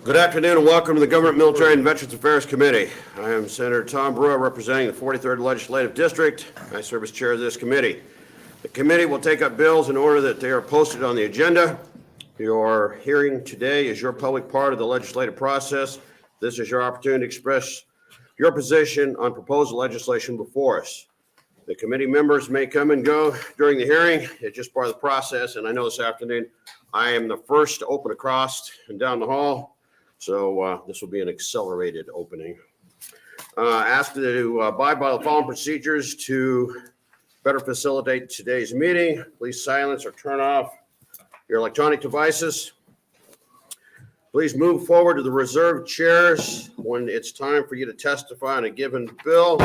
Good afternoon and welcome to the Government, Military, and Veterans Affairs Committee. I am Senator Tom Brewer representing the 43rd Legislative District. I serve as chair of this committee. The committee will take up bills in order that they are posted on the agenda. Your hearing today is your public part of the legislative process. This is your opportunity to express your position on proposed legislation before us. The committee members may come and go during the hearing. It's just part of the process, and I know this afternoon I am the first to open across and down the hall. So this will be an accelerated opening. Asked to abide by the following procedures to better facilitate today's meeting. Please silence or turn off your electronic devices. Please move forward to the reserved chairs when it's time for you to testify on a given bill.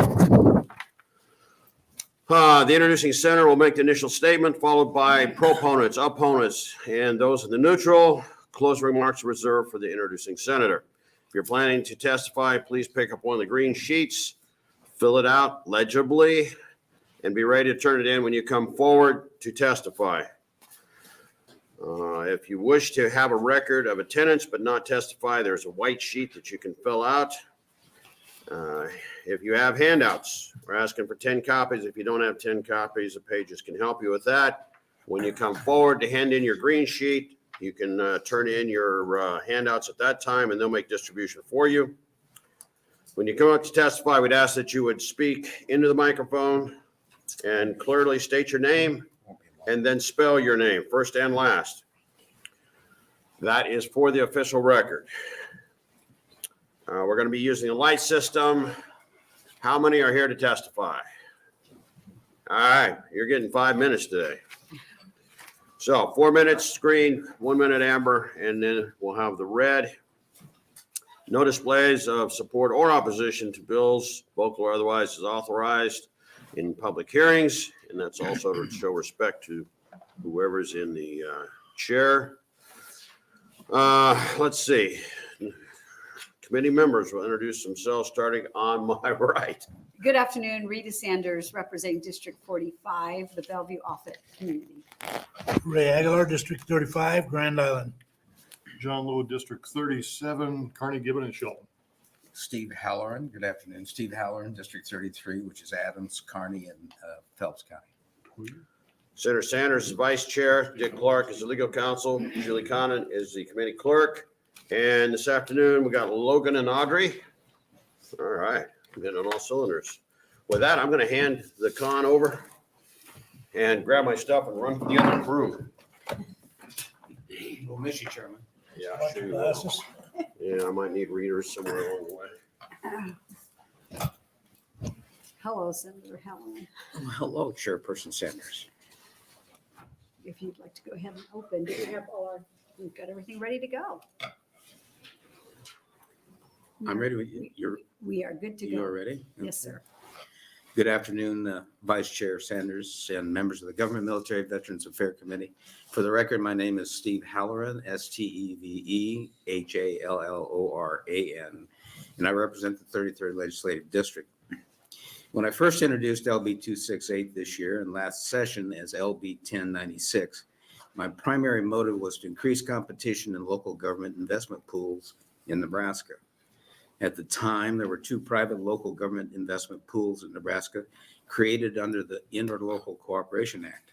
The introducing senator will make the initial statement, followed by proponents, opponents, and those in the neutral. Closing remarks are reserved for the introducing senator. If you're planning to testify, please pick up one of the green sheets, fill it out legibly, and be ready to turn it in when you come forward to testify. If you wish to have a record of attendance but not testify, there's a white sheet that you can fill out. If you have handouts, we're asking for 10 copies. If you don't have 10 copies, the pages can help you with that. When you come forward to hand in your green sheet, you can turn in your handouts at that time, and they'll make distribution for you. When you come up to testify, we'd ask that you would speak into the microphone and clearly state your name and then spell your name, first and last. That is for the official record. We're going to be using a light system. How many are here to testify? All right, you're getting 5 minutes today. So 4 minutes green, 1 minute amber, and then we'll have the red. No displays of support or opposition to bills, vocal or otherwise, is authorized in public hearings, and that's also to show respect to whoever's in the chair. Let's see. Committee members will introduce themselves, starting on my right. Good afternoon, Rita Sanders, representing District 45, the Bellevue Offutt community. Ray Aguilar, District 35, Grand Island. John Lowe, District 37, Kearney, Gibbon, and Shelton. Steve Halloran, good afternoon. Steve Halloran, District 33, which is Adams, Kearney, and Phelps County. Senator Sanders is vice chair. Dick Clark is the legal counsel. Julie Connon is the committee clerk. And this afternoon, we got Logan and Audrey. All right, I'm hitting on all cylinders. With that, I'm going to hand the con over and grab my stuff and run for the other room. We'll miss you, Chairman. Yeah, sure you will. Yeah, I might need readers somewhere along the way. Hello, Senator Halloran. Hello, Chairperson Sanders. If you'd like to go ahead and open, we've got everything ready to go. I'm ready with you. We are good to go. You're ready? Yes, sir. Good afternoon, Vice Chair Sanders and members of the Government, Military, Veterans Affairs Committee. For the record, my name is Steve Halloran, STEVE HALLORAN, and I represent the 33rd Legislative District. When I first introduced LB 268 this year and last session as LB 1096, my primary motive was to increase competition in local government investment pools in Nebraska. At the time, there were 2 private local government investment pools in Nebraska created under the Interlocal Cooperation Act.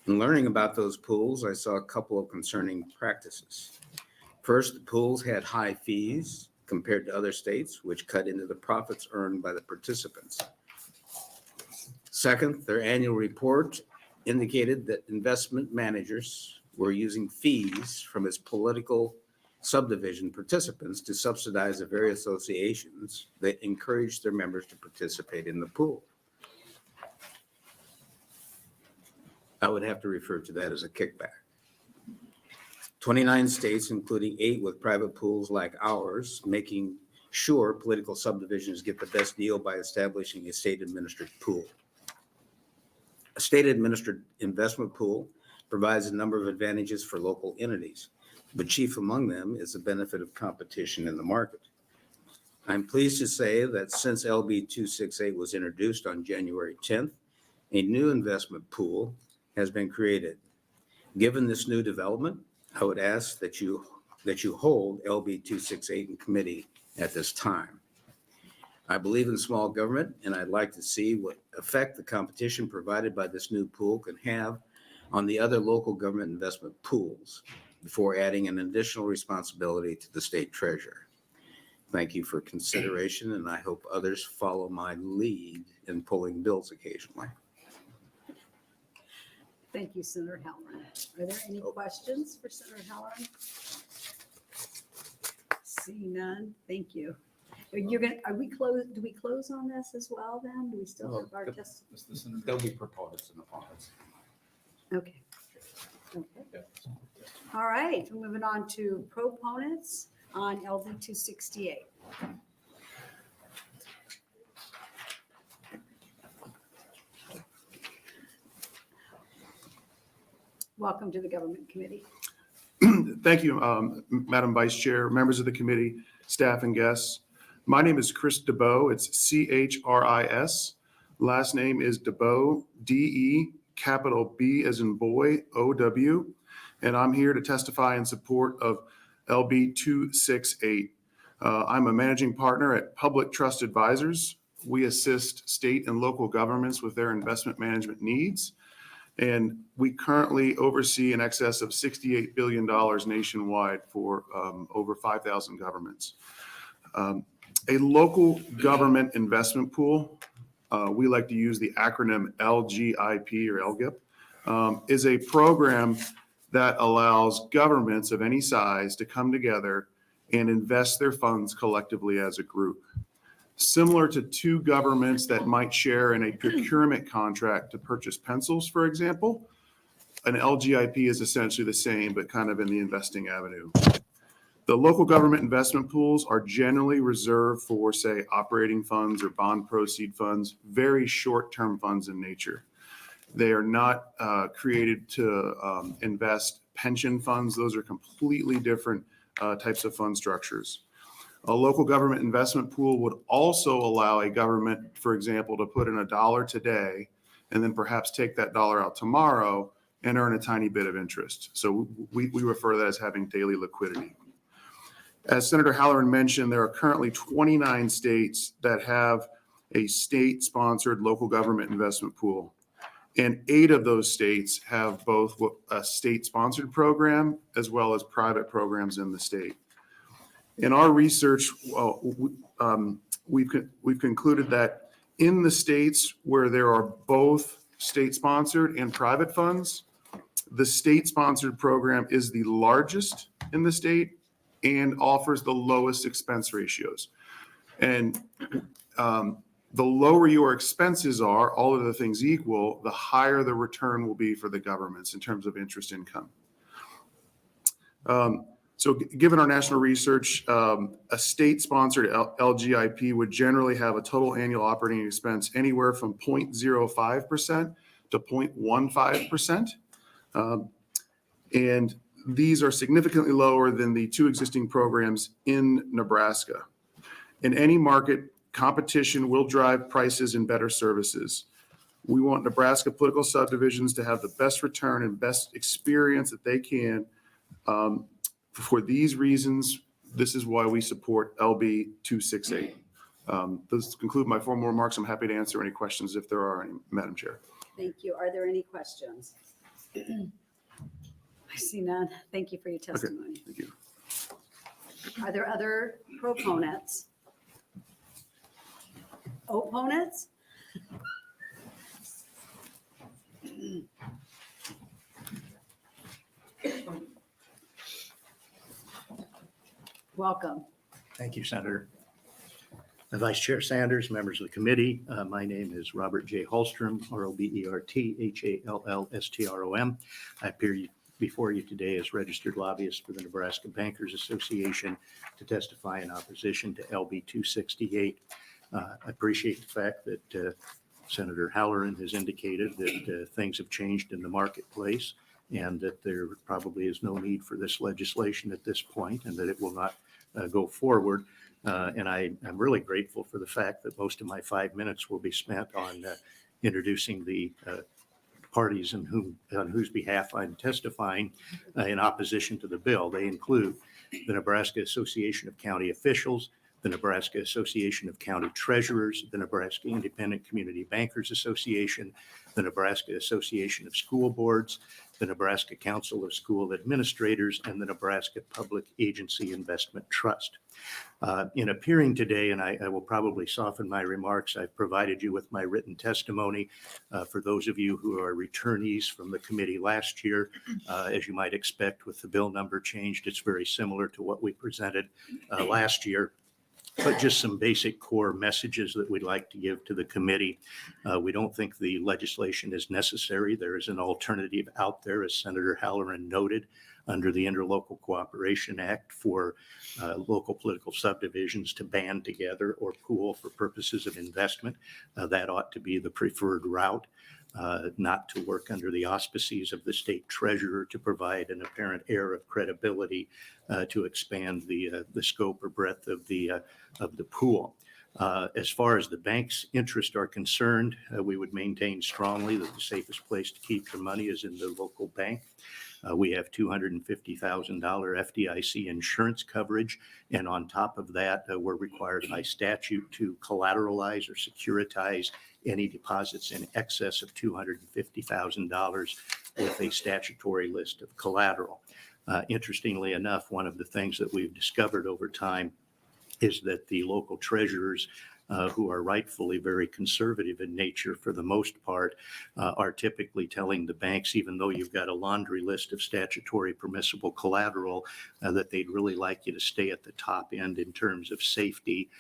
In learning about those pools, I saw a couple of concerning practices. First, the pools had high fees compared to other states, which cut into the profits earned by the participants. Second, their annual report indicated that investment managers were using fees from its political subdivision participants to subsidize the very associations that encourage their members to participate in the pool. I would have to refer to that as a kickback. 29 states, including 8 with private pools like ours, making sure political subdivisions get the best deal by establishing a state-administered pool. A state-administered investment pool provides a number of advantages for local entities, but chief among them is the benefit of competition in the market. I'm pleased to say that since LB 268 was introduced on January 10th, a new investment pool has been created. Given this new development, I would ask that you that you hold LB 268 in committee at this time. I believe in small government, and I'd like to see what effect the competition provided by this new pool can have on the other local government investment pools before adding an additional responsibility to the state treasurer. Thank you for consideration, and I hope others follow my lead in pulling bills occasionally. Thank you, Senator Halloran. Are there any questions for Senator Halloran? Seeing none, thank you. Are we close, do we close on this as well then? Do we still have our test? There'll be proponents and opponents. Okay. Okay. All right, we're moving on to proponents on LD 268. Welcome to the Government Committee. Thank you, Madam Vice Chair, members of the committee, staff, and guests. My name is Chris DeBow. It's C-H-R-I-S. Last name is DeBow, D-E, capital B as in boy, O-W. And I'm here to testify in support of LB 268. I'm a managing partner at Public Trust Advisors. We assist state and local governments with their investment management needs. And we currently oversee in excess of $68 billion nationwide for over 5,000 governments. A local government investment pool, we like to use the acronym LGIP or LGIP, is a program that allows governments of any size to come together and invest their funds collectively as a group. Similar to two governments that might share in a procurement contract to purchase pencils, for example, an LGIP is essentially the same, but kind of in the investing avenue. The local government investment pools are generally reserved for, say, operating funds or bond proceed funds, very short-term funds in nature. They are not created to invest pension funds. Those are completely different types of fund structures. A local government investment pool would also allow a government, for example, to put in $1 today and then perhaps take that dollar out tomorrow and earn a tiny bit of interest. So we refer to that as having daily liquidity. As Senator Halloran mentioned, there are currently 29 states that have a state-sponsored local government investment pool. And 8 of those states have both a state-sponsored program as well as private programs in the state. In our research, we've concluded that in the states where there are both state-sponsored and private funds, the state-sponsored program is the largest in the state and offers the lowest expense ratios. And the lower your expenses are, all other things equal, the higher the return will be for the governments in terms of interest income. So given our national research, a state-sponsored LGIP would generally have a total annual operating expense anywhere from 0.05% to 0.15%. And these are significantly lower than the 2 existing programs in Nebraska. In any market, competition will drive prices and better services. We want Nebraska political subdivisions to have the best return and best experience that they can. For these reasons, this is why we support LB 268. Those conclude my formal remarks. I'm happy to answer any questions if there are any, Madam Chair. Thank you. Are there any questions? I see none. Thank you for your testimony. Thank you. Are there other proponents? Opponents? Welcome. Thank you, Senator. Vice Chair Sanders, members of the committee, my name is Robert J. Hallstrom, R-O-B-E-R-T-H-A-L-L-S-T-R-O-M. I appear before you today as registered lobbyist for the Nebraska Bankers Association to testify in opposition to LB 268. I appreciate the fact that Senator Halloran has indicated that things have changed in the marketplace and that there probably is no need for this legislation at this point and that it will not go forward. And I'm really grateful for the fact that most of my 5 minutes will be spent on introducing the parties on whose behalf I'm testifying in opposition to the bill. They include the Nebraska Association of County Officials, the Nebraska Association of County Treasurers, the Nebraska Independent Community Bankers Association, the Nebraska Association of School Boards, the Nebraska Council of School Administrators, and the Nebraska Public Agency Investment Trust. In appearing today, and I will probably soften my remarks, I've provided you with my written testimony. For those of you who are returnees from the committee last year, as you might expect with the bill number changed, it's very similar to what we presented last year. But just some basic core messages that we'd like to give to the committee. We don't think the legislation is necessary. There is an alternative out there, as Senator Halloran noted, under the Interlocal Cooperation Act for local political subdivisions to band together or pool for purposes of investment. That ought to be the preferred route. Not to work under the auspices of the state treasurer to provide an apparent air of credibility to expand the scope or breadth of the pool. As far as the bank's interests are concerned, we would maintain strongly that the safest place to keep your money is in the local bank. We have $250,000 FDIC insurance coverage, and on top of that, we're required by statute to collateralize or securitize any deposits in excess of $250,000 with a statutory list of collateral. Interestingly enough, one of the things that we've discovered over time is that the local treasurers, who are rightfully very conservative in nature for the most part, are typically telling the banks, even though you've got a laundry list of statutory permissible collateral, that they'd really like you to stay at the top end in terms of safety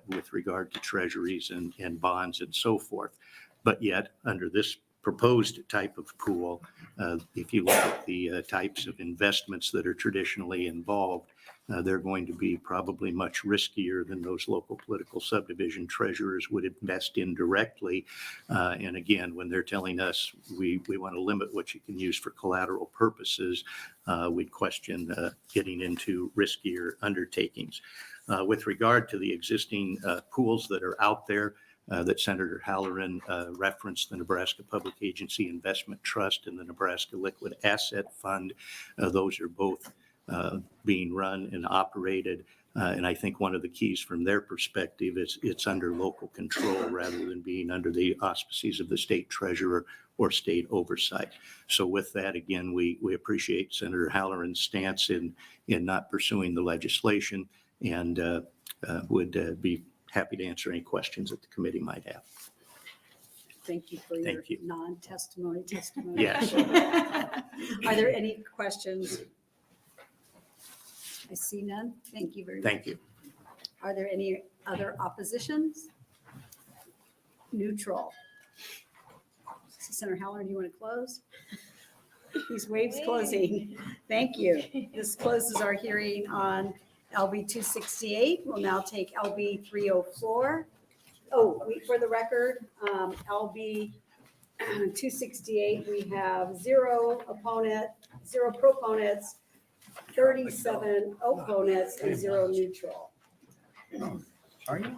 with regard to treasuries and bonds and so forth. But yet, under this proposed type of pool, if you look at the types of investments that are traditionally involved, they're going to be probably much riskier than those local political subdivision treasurers would invest in directly. And again, when they're telling us we want to limit what you can use for collateral purposes, we'd question getting into riskier undertakings. With regard to the existing pools that are out there, that Senator Halloran referenced, the Nebraska Public Agency Investment Trust and the Nebraska Liquid Asset Fund. Those are both being run and operated. And I think one of the keys from their perspective is it's under local control rather than being under the auspices of the state treasurer or state oversight. So with that, again, we appreciate Senator Halloran's stance in not pursuing the legislation and would be happy to answer any questions that the committee might have. Thank you for your Thank you. non-testimony testimony. Yes. Are there any questions? I see none. Thank you very much. Thank you. Are there any other oppositions? Neutral. Senator Halloran, do you want to close? These waves closing. Thank you. This closes our hearing on LB 268. We'll now take LB 304. Oh, for the record, LB 268, we have 0 proponents, 37 opponents, and 0 neutral. Are you?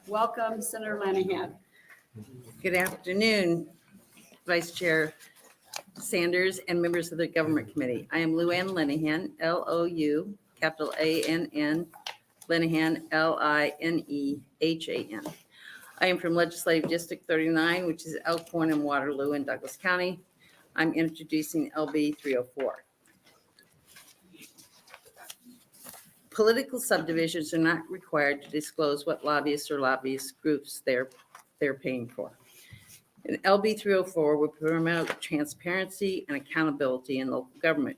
Welcome, Senator Linehan. Good afternoon, Vice Chair Sanders and members of the Government Committee. I am Luann Linehan, L-O-U, capital A-N-N, Linehan, L-I-N-E-H-A-N. I am from Legislative District 39, which is Elkhorn and Waterloo in Douglas County. I'm introducing LB 304. Political subdivisions are not required to disclose what lobbyists or lobbyist groups they're paying for. And LB 304 will promote transparency and accountability in local government.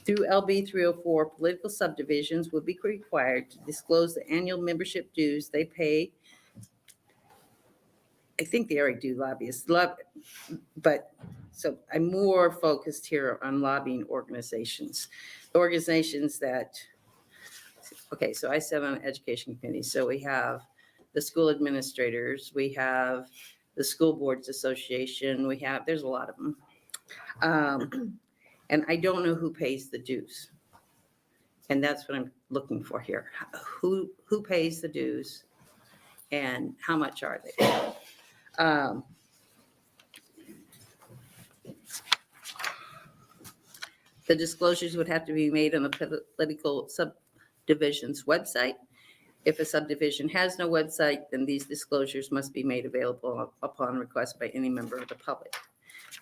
Through LB 304, political subdivisions will be required to disclose the annual membership dues they pay. I think they already do lobbyists, but so I'm more focused here on lobbying organizations. Organizations that, okay, so I sit on an education committee. So we have the school administrators, we have the School Boards Association, there's a lot of them. And I don't know who pays the dues. And that's what I'm looking for here. Who pays the dues and how much are they? The disclosures would have to be made on the political subdivisions website. If a subdivision has no website, then these disclosures must be made available upon request by any member of the public.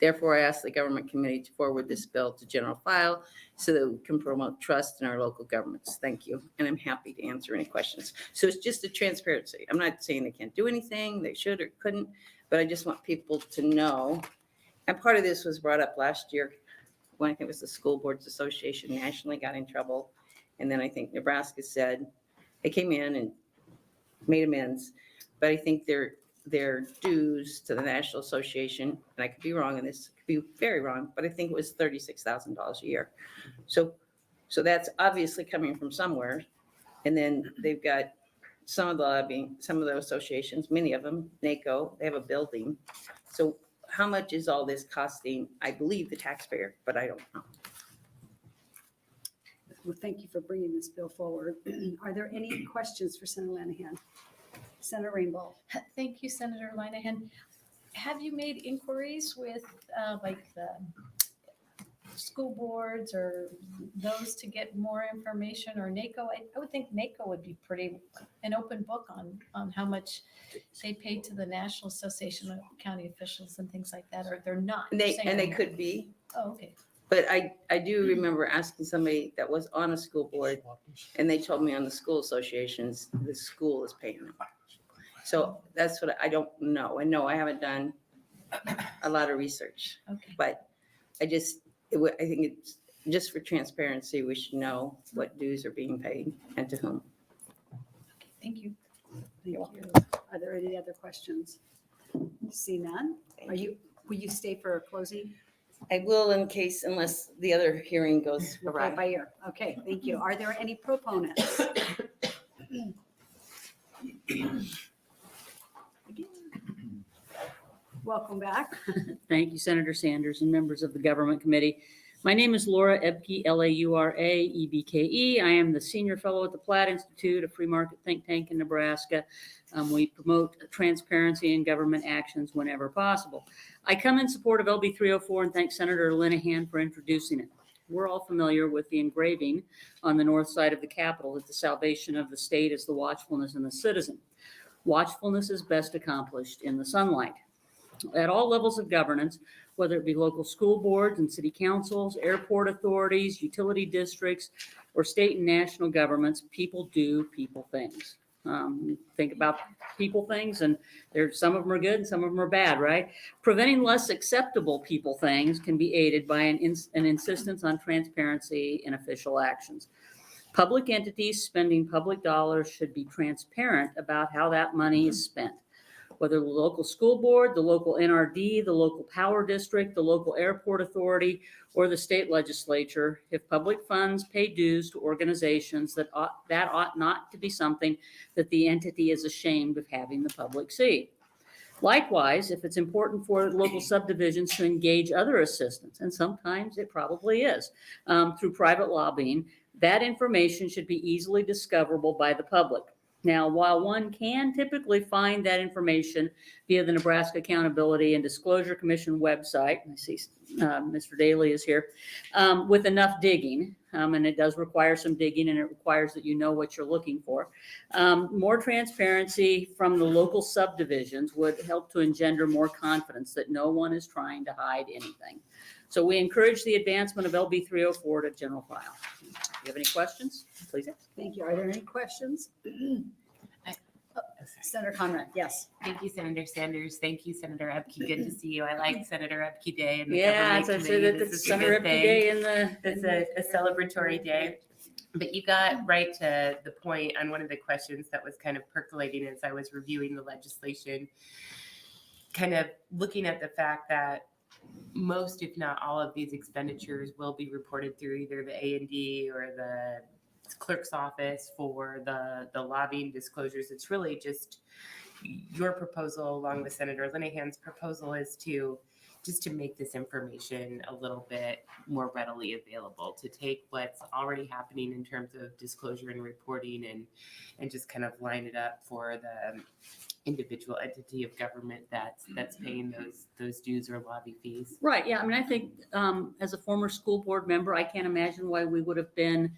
Therefore, I ask the government committee to forward this bill to general file so that we can promote trust in our local governments. Thank you, and I'm happy to answer any questions. So it's just a transparency. I'm not saying they can't do anything, they should or couldn't, but I just want people to know. And part of this was brought up last year when I think it was the School Boards Association nationally got in trouble. And then I think Nebraska said, they came in and made amends, but I think their dues to the National Association, and I could be wrong on this, could be very wrong, but I think it was $36,000 a year. So that's obviously coming from somewhere. And then they've got some of the lobbying, some of the associations, many of them, NACO, they have a building. So how much is all this costing? I believe the taxpayer, but I don't know. Well, thank you for bringing this bill forward. Are there any questions for Senator Linehan? Senator Rainbow. Thank you, Senator Linehan. Have you made inquiries with like the school boards or those to get more information, or NACO? I would think NACO would be pretty an open book on how much they pay to the National Association of County Officials and things like that, or they're not. And You're saying they they're could be. not. Oh, okay. But I do remember asking somebody that was on a school board, and they told me on the school associations, the school is paying them. So that's what I don't know. I know I haven't done a lot of research, Okay. but I think it's just for transparency, we should know what dues are being paid and to whom. Thank you. Thank you. Are there any other questions? See none? Will you stay for a closing? I will unless the other hearing goes We'll play awry. by ear. Okay, thank you. Are there any proponents? Welcome back. Thank you, Senator Sanders and members of the Government Committee. My name is Laura Ebke, Laura-Ebke. I am the Senior Fellow at the Platt Institute, a free market think tank in Nebraska. We promote transparency in government actions whenever possible. I come in support of LB 304 and thank Senator Linehan for introducing it. We're all familiar with the engraving on the north side of the Capitol that the salvation of the state is the watchfulness in the citizen. Watchfulness is best accomplished in the sunlight. At all levels of governance, whether it be local school boards and city councils, airport authorities, utility districts, or state and national governments, people do people things. Think about people things, and some of them are good and some of them are bad, right? Preventing less acceptable people things can be aided by an insistence on transparency in official actions. Public entities spending public dollars should be transparent about how that money is spent. Whether the local school board, the local NRD, the local power district, the local airport authority, or the state legislature, if public funds pay dues to organizations, that ought not to be something that the entity is ashamed of having the public see. Likewise, if it's important for local subdivisions to engage other assistance, and sometimes it probably is, through private lobbying, that information should be easily discoverable by the public. Now, while one can typically find that information via the Nebraska Accountability and Disclosure Commission website, I see Mr. Daly is here, with enough digging, and it does require some digging, and it requires that you know what you're looking for. More transparency from the local subdivisions would help to engender more confidence that no one is trying to hide anything. So we encourage the advancement of LB 304 to general file. If you have any questions, please ask. Thank you. Are there any questions? Senator Conrad, yes. Thank you, Senator Sanders. Thank you, Senator Ebke. Good to see you. I like Senator Ebke Day in the Yeah, government so committee. that's This is a Senator good Ebke thing. Day in the. It's a celebratory day. But you got right to the point on one of the questions that was kind of percolating as I was reviewing the legislation, kind of looking at the fact that most, if not all, of these expenditures will be reported through either the A&D or the clerk's office for the lobbying disclosures. It's really just your proposal, along with Senator Linehan's proposal, is to make this information a little bit more readily available, to take what's already happening in terms of disclosure and reporting and just kind of line it up for individual entity of government that's paying those dues or lobby fees. Right, yeah, I mean, I think, as a former school board member, I can't imagine why we would have been,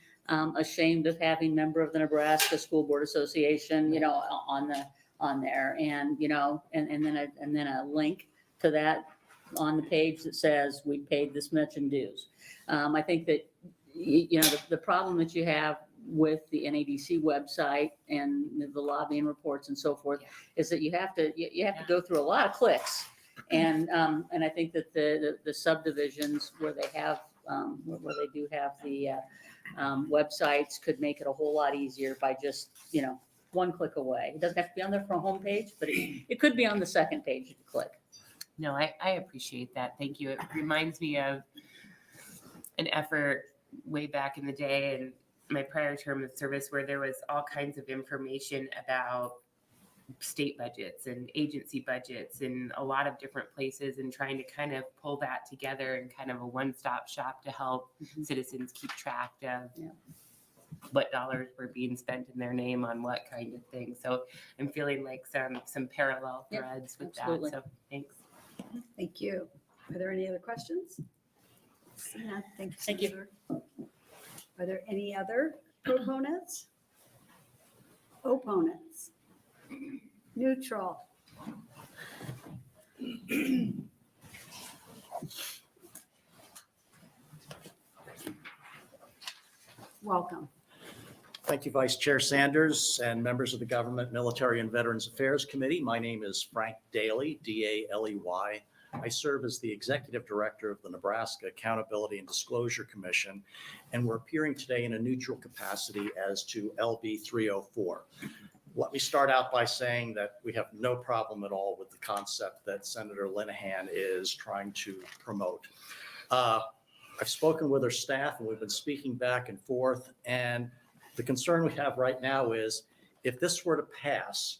ashamed of having member of the Nebraska School Board Association, you know, on there, and, you know, and then a link to that on the page that says we paid this much in dues. I think that, you know, the problem that you have with the NADC website and the lobbying reports and so forth is that you have to go through a lot of clicks. And I think that the subdivisions where they have, where they do have the websites could make it a whole lot easier by just, you know, one click away. It doesn't have to be on their front homepage, but it could be on the second page if you click. No, I appreciate that. Thank you. It reminds me of an effort way back in the day and my prior term of service where there was all kinds of information about state budgets and agency budgets in a lot of different places, and trying to kind of pull that together in kind of a one-stop shop to help citizens keep track of what dollars were being spent in their name on what kind of thing. So I'm feeling like some parallel threads with absolutely. that. So thanks. Thank you. Are there any other questions? See none. Thank you. Thank you. Senator. Are there any other proponents? Opponents? Neutral? Welcome. Thank you, Vice Chair Sanders and members of the Government, Military, and Veterans Affairs Committee. My name is Frank Daly, D-A-L-E-Y. I serve as the Executive Director of the Nebraska Accountability and Disclosure Commission, and we're appearing today in a neutral capacity as to LB 304. Let me start out by saying that we have no problem at all with the concept that Senator Linehan is trying to promote. I've spoken with her staff, and we've been speaking back and forth, and the concern we have right now is if this were to pass,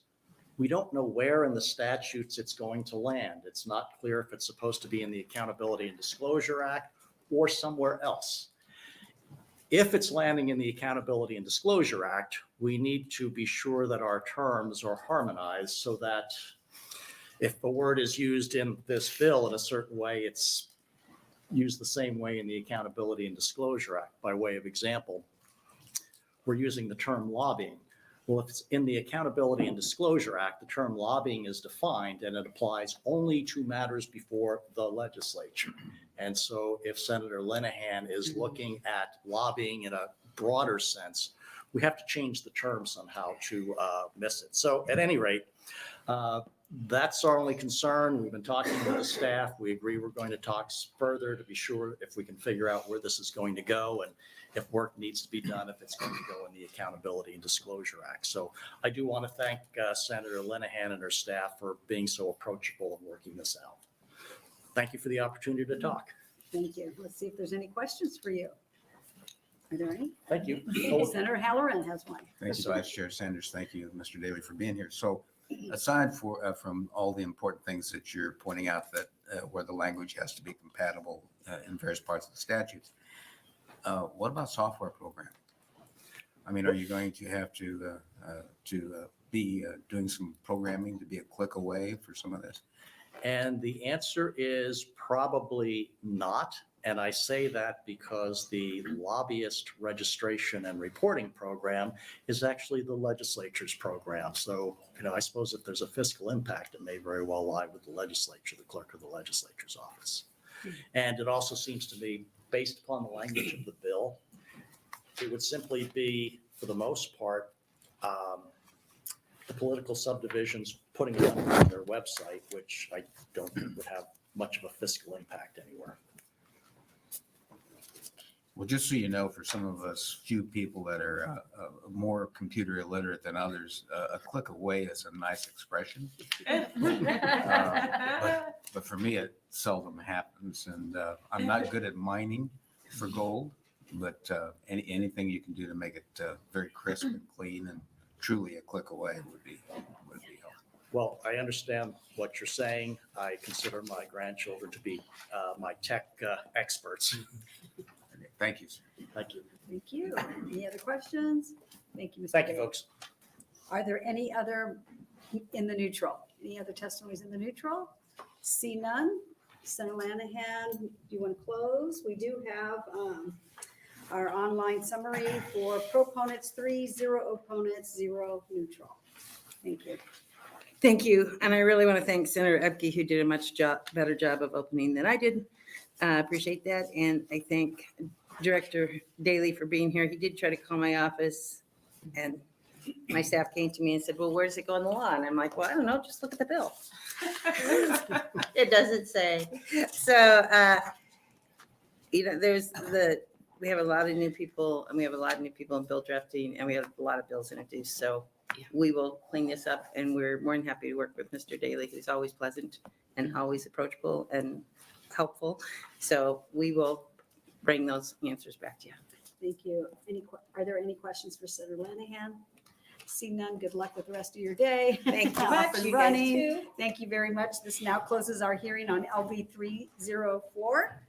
we don't know where in the statutes it's going to land. It's not clear if it's supposed to be in the Accountability and Disclosure Act or somewhere else. If it's landing in the Accountability and Disclosure Act, we need to be sure that our terms are harmonized so that if the word is used in this bill in a certain way, it's used the same way in the Accountability and Disclosure Act. By way of example, we're using the term lobbying. Well, if it's in the Accountability and Disclosure Act, the term lobbying is defined and it applies only to matters before the legislature. And so if Senator Linehan is looking at lobbying in a broader sense, we have to change the term somehow to miss it. So at any rate, that's our only concern. We've been talking with the staff. We agree we're going to talk further to be sure if we can figure out where this is going to go and if work needs to be done, if it's going to go in the Accountability and Disclosure Act. So I do want to thank Senator Linehan and her staff for being so approachable and working this out. Thank you for the opportunity to talk. Thank you. Let's see if there's any questions for you. Are there any? Thank you. Senator Halloran has one. Thank you, Vice Chair Sanders. Thank you, Mr. Daly, for being here. So aside from all the important things that you're pointing out that where the language has to be compatible in various parts of the statutes, what about software program? I mean, are you going to have to be doing some programming to be a click away for some of this? And the answer is probably not. And I say that because the lobbyist registration and reporting program is actually the legislature's program. So, I suppose if there's a fiscal impact, it may very well lie with the legislature, the clerk of the legislature's office. And it also seems to be based upon the language of the bill. It would simply be, for the most part, the political subdivisions putting it on their website, which I don't think would have much of a fiscal impact anywhere. Well, just so you know, for some of us few people that are more computer illiterate than others, a click away is a nice expression. But for me, it seldom happens. And I'm not good at mining for gold, but anything you can do to make it very crisp and clean and truly a click away would be helpful. Well, I understand what you're saying. I consider my grandchildren to be my tech experts. Thank you, sir. Thank you. Thank you. Any other questions? Thank you, Mr. Thank you, Daly. folks. Are there any other in the neutral. Any other testimonies in the neutral? See none. Senator Linehan, do you want to close? We do have our online summary for proponents 3, 0 opponents, 0 neutral. Thank you. Thank you. And I really want to thank Senator Epke, who did a much better job of opening than I did. Appreciate that. And I thank Director Daly for being here. He did try to call my office, and my staff came to me and said, well, where does it go in the law? And I'm like, well, I don't know. Just look at the bill. It doesn't say. So, we have a lot of new people, and we have a lot of new people in bill drafting, and we have a lot of bills introduced. So we will clean this up, and we're more than happy to work with Mr. Daly, who's always pleasant and always approachable and helpful. So we will bring those answers back to you. Thank you. Are there any questions for Senator Linehan? See none. Good luck with the rest of your day. Thank you Off much. and You guys running. Thank you very much. This now closes our hearing on LB 304.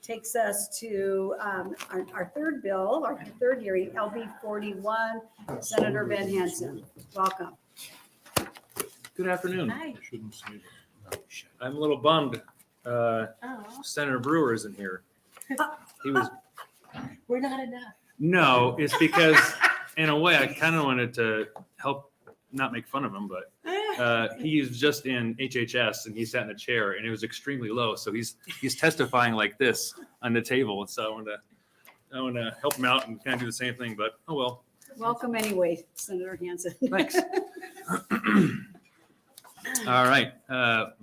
Takes us to our third bill, our third hearing, LB 41. Senator Ben Hansen, welcome. Good afternoon. Hi. Shouldn't say that. I'm a little bummed. Oh, Senator Brewer isn't here. He was, we're not enough. no, it's because in a way I kind of wanted to help not make fun of him, but he's just in HHS and he sat in a chair and it was extremely low. So he's testifying like this on the table. And so I want to help him out and kind of do the same thing, but oh well. Welcome anyway, Senator Hansen. Thanks. All right,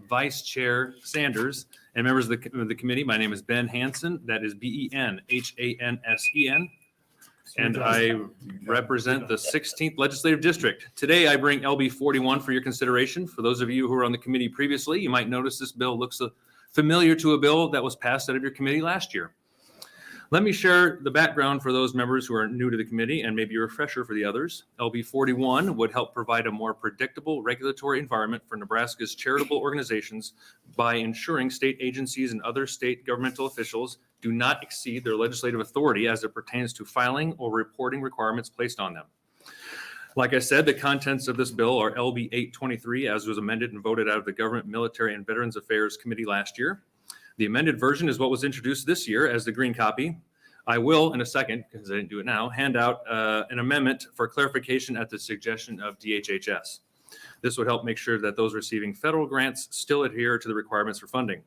Vice Chair Sanders and members of the committee, my name is Ben Hansen. That is BenHansen. And I represent the 16th Legislative District. Today, I bring LB 41 for your consideration. For those of you who were on the committee previously, you might notice this bill looks familiar to a bill that was passed out of your committee last year. Let me share the background for those members who are new to the committee and maybe a refresher for the others. LB 41 would help provide a more predictable regulatory environment for Nebraska's charitable organizations by ensuring state agencies and other state governmental officials do not exceed their legislative authority as it pertains to filing or reporting requirements placed on them. Like I said, the contents of this bill are LB 823 as was amended and voted out of the Government, Military, and Veterans Affairs Committee last year. The amended version is what was introduced this year as the green copy. I will, in a second, because I didn't do it now, hand out an amendment for clarification at the suggestion of DHHS. This would help make sure that those receiving federal grants still adhere to the requirements for funding.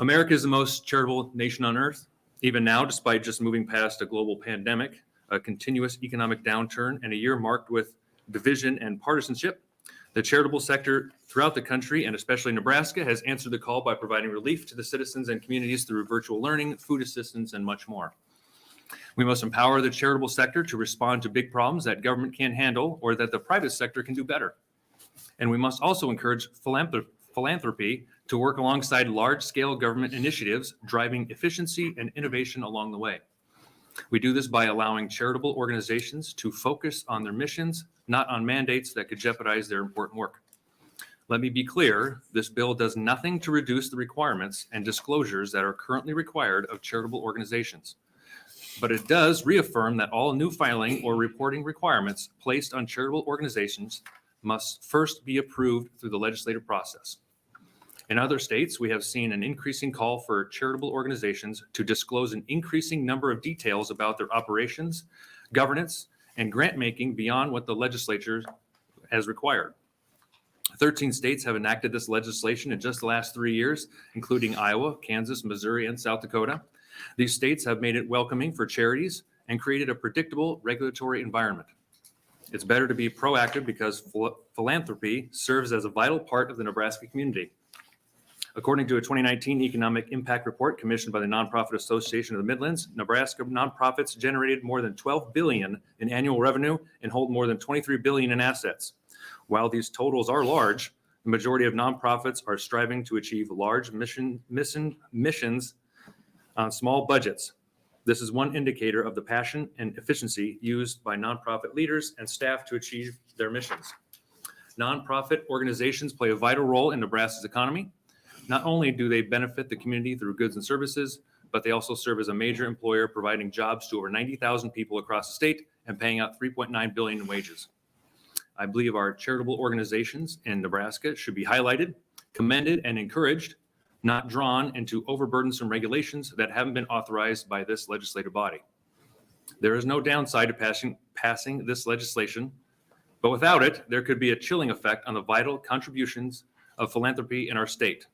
America is the most charitable nation on earth. Even now, despite just moving past a global pandemic, a continuous economic downturn, and a year marked with division and partisanship, the charitable sector throughout the country, and especially Nebraska, has answered the call by providing relief to the citizens and communities through virtual learning, food assistance, and much more. We must empower the charitable sector to respond to big problems that government can't handle or that the private sector can do better. And we must also encourage philanthropy to work alongside large-scale government initiatives, driving efficiency and innovation along the way. We do this by allowing charitable organizations to focus on their missions, not on mandates that could jeopardize their important work. Let me be clear, this bill does nothing to reduce the requirements and disclosures that are currently required of charitable organizations. But it does reaffirm that all new filing or reporting requirements placed on charitable organizations must first be approved through the legislative process. In other states, we have seen an increasing call for charitable organizations to disclose an increasing number of details about their operations, governance, and grant making beyond what the legislature has required. 13 states have enacted this legislation in just the last 3 years, including Iowa, Kansas, Missouri, and South Dakota. These states have made it welcoming for charities and created a predictable regulatory environment. It's better to be proactive because philanthropy serves as a vital part of the Nebraska community. According to a 2019 economic impact report commissioned by the Nonprofit Association of the Midlands, Nebraska nonprofits generated more than $12 billion in annual revenue and hold more than $23 billion in assets. While these totals are large, the majority of nonprofits are striving to achieve large missions on small budgets. This is one indicator of the passion and efficiency used by nonprofit leaders and staff to achieve their missions. Nonprofit organizations play a vital role in Nebraska's economy. Not only do they benefit the community through goods and services, but they also serve as a major employer, providing jobs to over 90,000 people across the state and paying out $3.9 billion in wages. I believe our charitable organizations in Nebraska should be highlighted, commended, and encouraged, not drawn into overburdensome regulations that haven't been authorized by this legislative body. There is no downside to passing this legislation, but without it, there could be a chilling effect on the vital contributions of philanthropy in our state.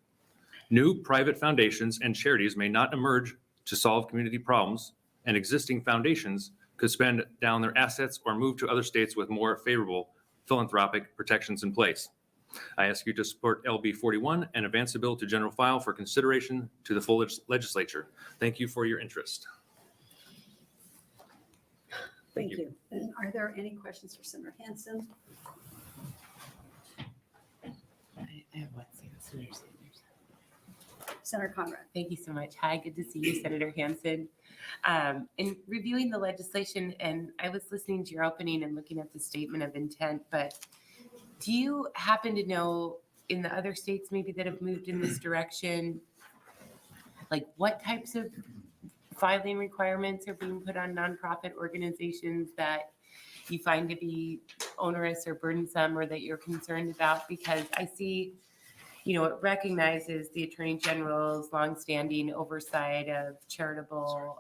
New private foundations and charities may not emerge to solve community problems, and existing foundations could spend down their assets or move to other states with more favorable philanthropic protections in place. I ask you to support LB 41 and advance the bill to general file for consideration to the full legislature. Thank you for your interest. Thank you. And are there any questions for Senator Hansen? I have one, Senator Sanders. Senator Conrad? Thank you so much. Hi, good to see you, Senator Hansen. In reviewing the legislation, and I was listening to your opening and looking at the statement of intent, but do you happen to know in the other states maybe that have moved in this direction, like what types of filing requirements are being put on nonprofit organizations that you find to be onerous or burdensome or that you're concerned about? Because I see, you know, it recognizes the Attorney General's longstanding oversight of charitable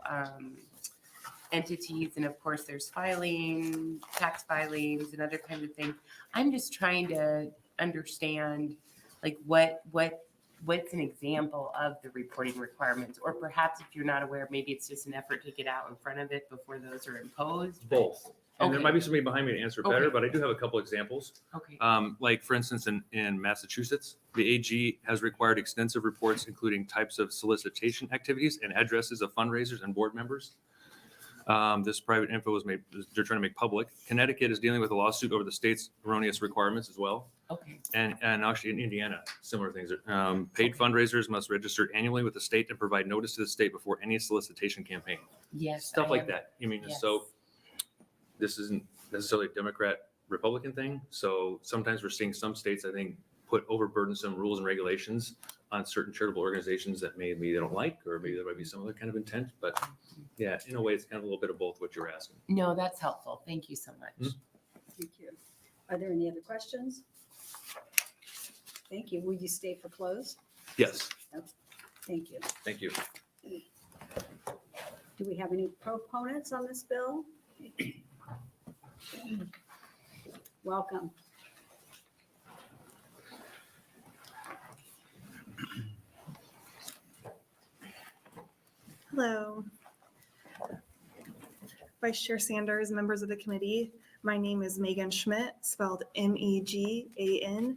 entities. And of course, there's filing, tax filings and other kinds of things. I'm just trying to understand like what's an example of the reporting requirements, or perhaps if you're not aware, maybe it's just an effort to get out in front of it before those are imposed. Both. And there Okay. might be somebody behind me to answer better, Okay. but I do have a couple examples. Okay. Like for instance, in Massachusetts, the AG has required extensive reports, including types of solicitation activities and addresses of fundraisers and board members. This private info they're trying to make public. Connecticut is dealing with a lawsuit over the state's erroneous requirements as well. Okay. And actually in Indiana, similar things. Paid fundraisers must register annually with the state and provide notice to the state before any solicitation campaign. Yes. Stuff I like am- that. I mean, yes. so this isn't necessarily a Democrat Republican thing. So sometimes we're seeing some states, I think, put overburdensome rules and regulations on certain charitable organizations that maybe they don't like, or maybe there might be some other kind of intent. But yeah, in a way, it's kind of a little bit of both what you're asking. No, that's helpful. Thank you so much. Thank you. Are there any other questions? Thank you. Will you stay for close? Yes, Thank you. thank you. Do we have any proponents on this bill? Welcome. Hello. Vice Chair Sanders, members of the committee, my name is Megan Schmidt, spelled MEGANSCHMIDT.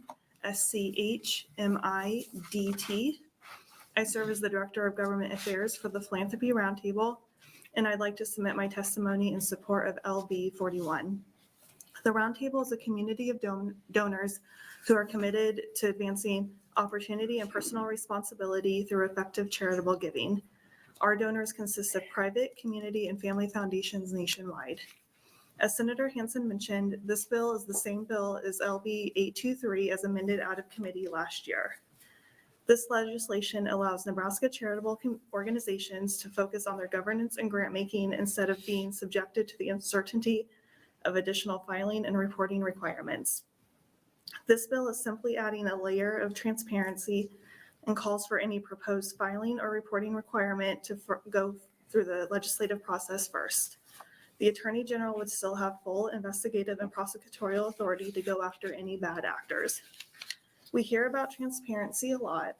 I serve as the Director of Government Affairs for the Philanthropy Roundtable, and I'd like to submit my testimony in support of LB 41. The Roundtable is a community of donors who are committed to advancing opportunity and personal responsibility through effective charitable giving. Our donors consist of private, community, and family foundations nationwide. As Senator Hansen mentioned, this bill is the same bill as LB 823 as amended out of committee last year. This legislation allows Nebraska charitable organizations to focus on their governance and grant making instead of being subjected to the uncertainty of additional filing and reporting requirements. This bill is simply adding a layer of transparency and calls for any proposed filing or reporting requirement to go through the legislative process first. The Attorney General would still have full investigative and prosecutorial authority to go after any bad actors. We hear about transparency a lot.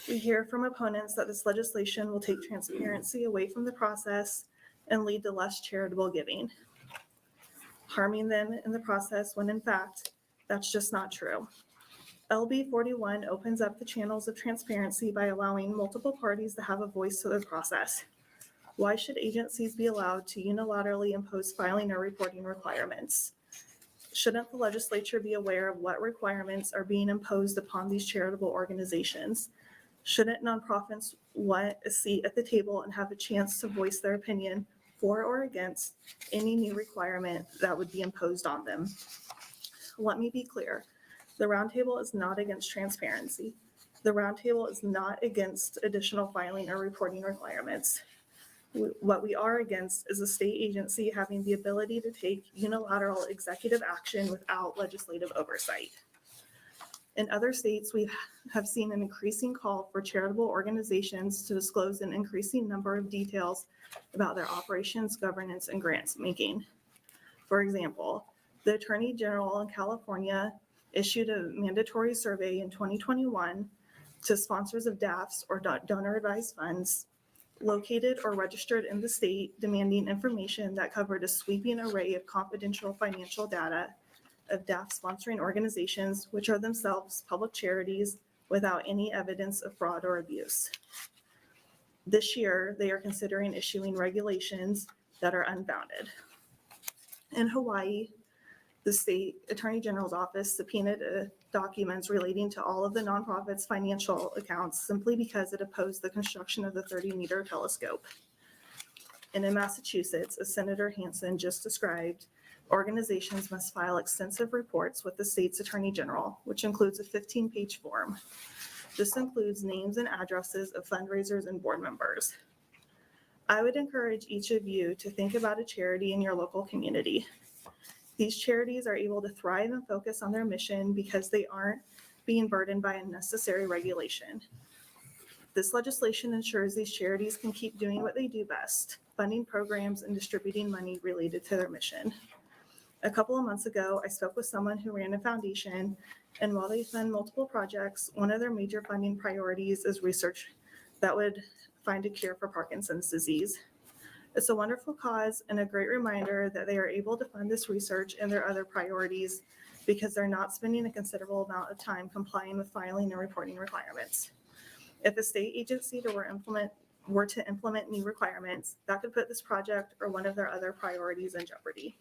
We hear from opponents that this legislation will take transparency away from the process and lead to less charitable giving, harming them in the process when in fact, that's just not true. LB 41 opens up the channels of transparency by allowing multiple parties to have a voice to the process. Why should agencies be allowed to unilaterally impose filing or reporting requirements? Shouldn't the legislature be aware of what requirements are being imposed upon these charitable organizations? Shouldn't nonprofits want a seat at the table and have a chance to voice their opinion for or against any new requirement that would be imposed on them? Let me be clear. The Roundtable is not against transparency. The roundtable is not against additional filing or reporting requirements. What we are against is a state agency having the ability to take unilateral executive action without legislative oversight. In other states, we have seen an increasing call for charitable organizations to disclose an increasing number of details about their operations, governance, and grants making. For example, the Attorney General in California issued a mandatory survey in 2021 to sponsors of DAFs or donor advised funds located or registered in the state, demanding information that covered a sweeping array of confidential financial data of DAF sponsoring organizations, which are themselves public charities without any evidence of fraud or abuse. This year, they are considering issuing regulations that are unfounded. In Hawaii, the state attorney general's office subpoenaed documents relating to all of the nonprofits' financial accounts simply because it opposed the construction of the 30-meter telescope. And in Massachusetts, as Senator Hansen just described, organizations must file extensive reports with the state's attorney general, which includes a 15-page form. This includes names and addresses of fundraisers and board members. I would encourage each of you to think about a charity in your local community. These charities are able to thrive and focus on their mission because they aren't being burdened by unnecessary regulation. This legislation ensures these charities can keep doing what they do best, funding programs and distributing money related to their mission. A couple of months ago, I spoke with someone who ran a foundation, and while they fund multiple projects, one of their major funding priorities is research that would find a cure for Parkinson's disease. It's a wonderful cause and a great reminder that they are able to fund this research and their other priorities because they're not spending a considerable amount of time complying with filing and reporting requirements. If a state agency were to implement new requirements, that could put this project or one of their other priorities in jeopardy.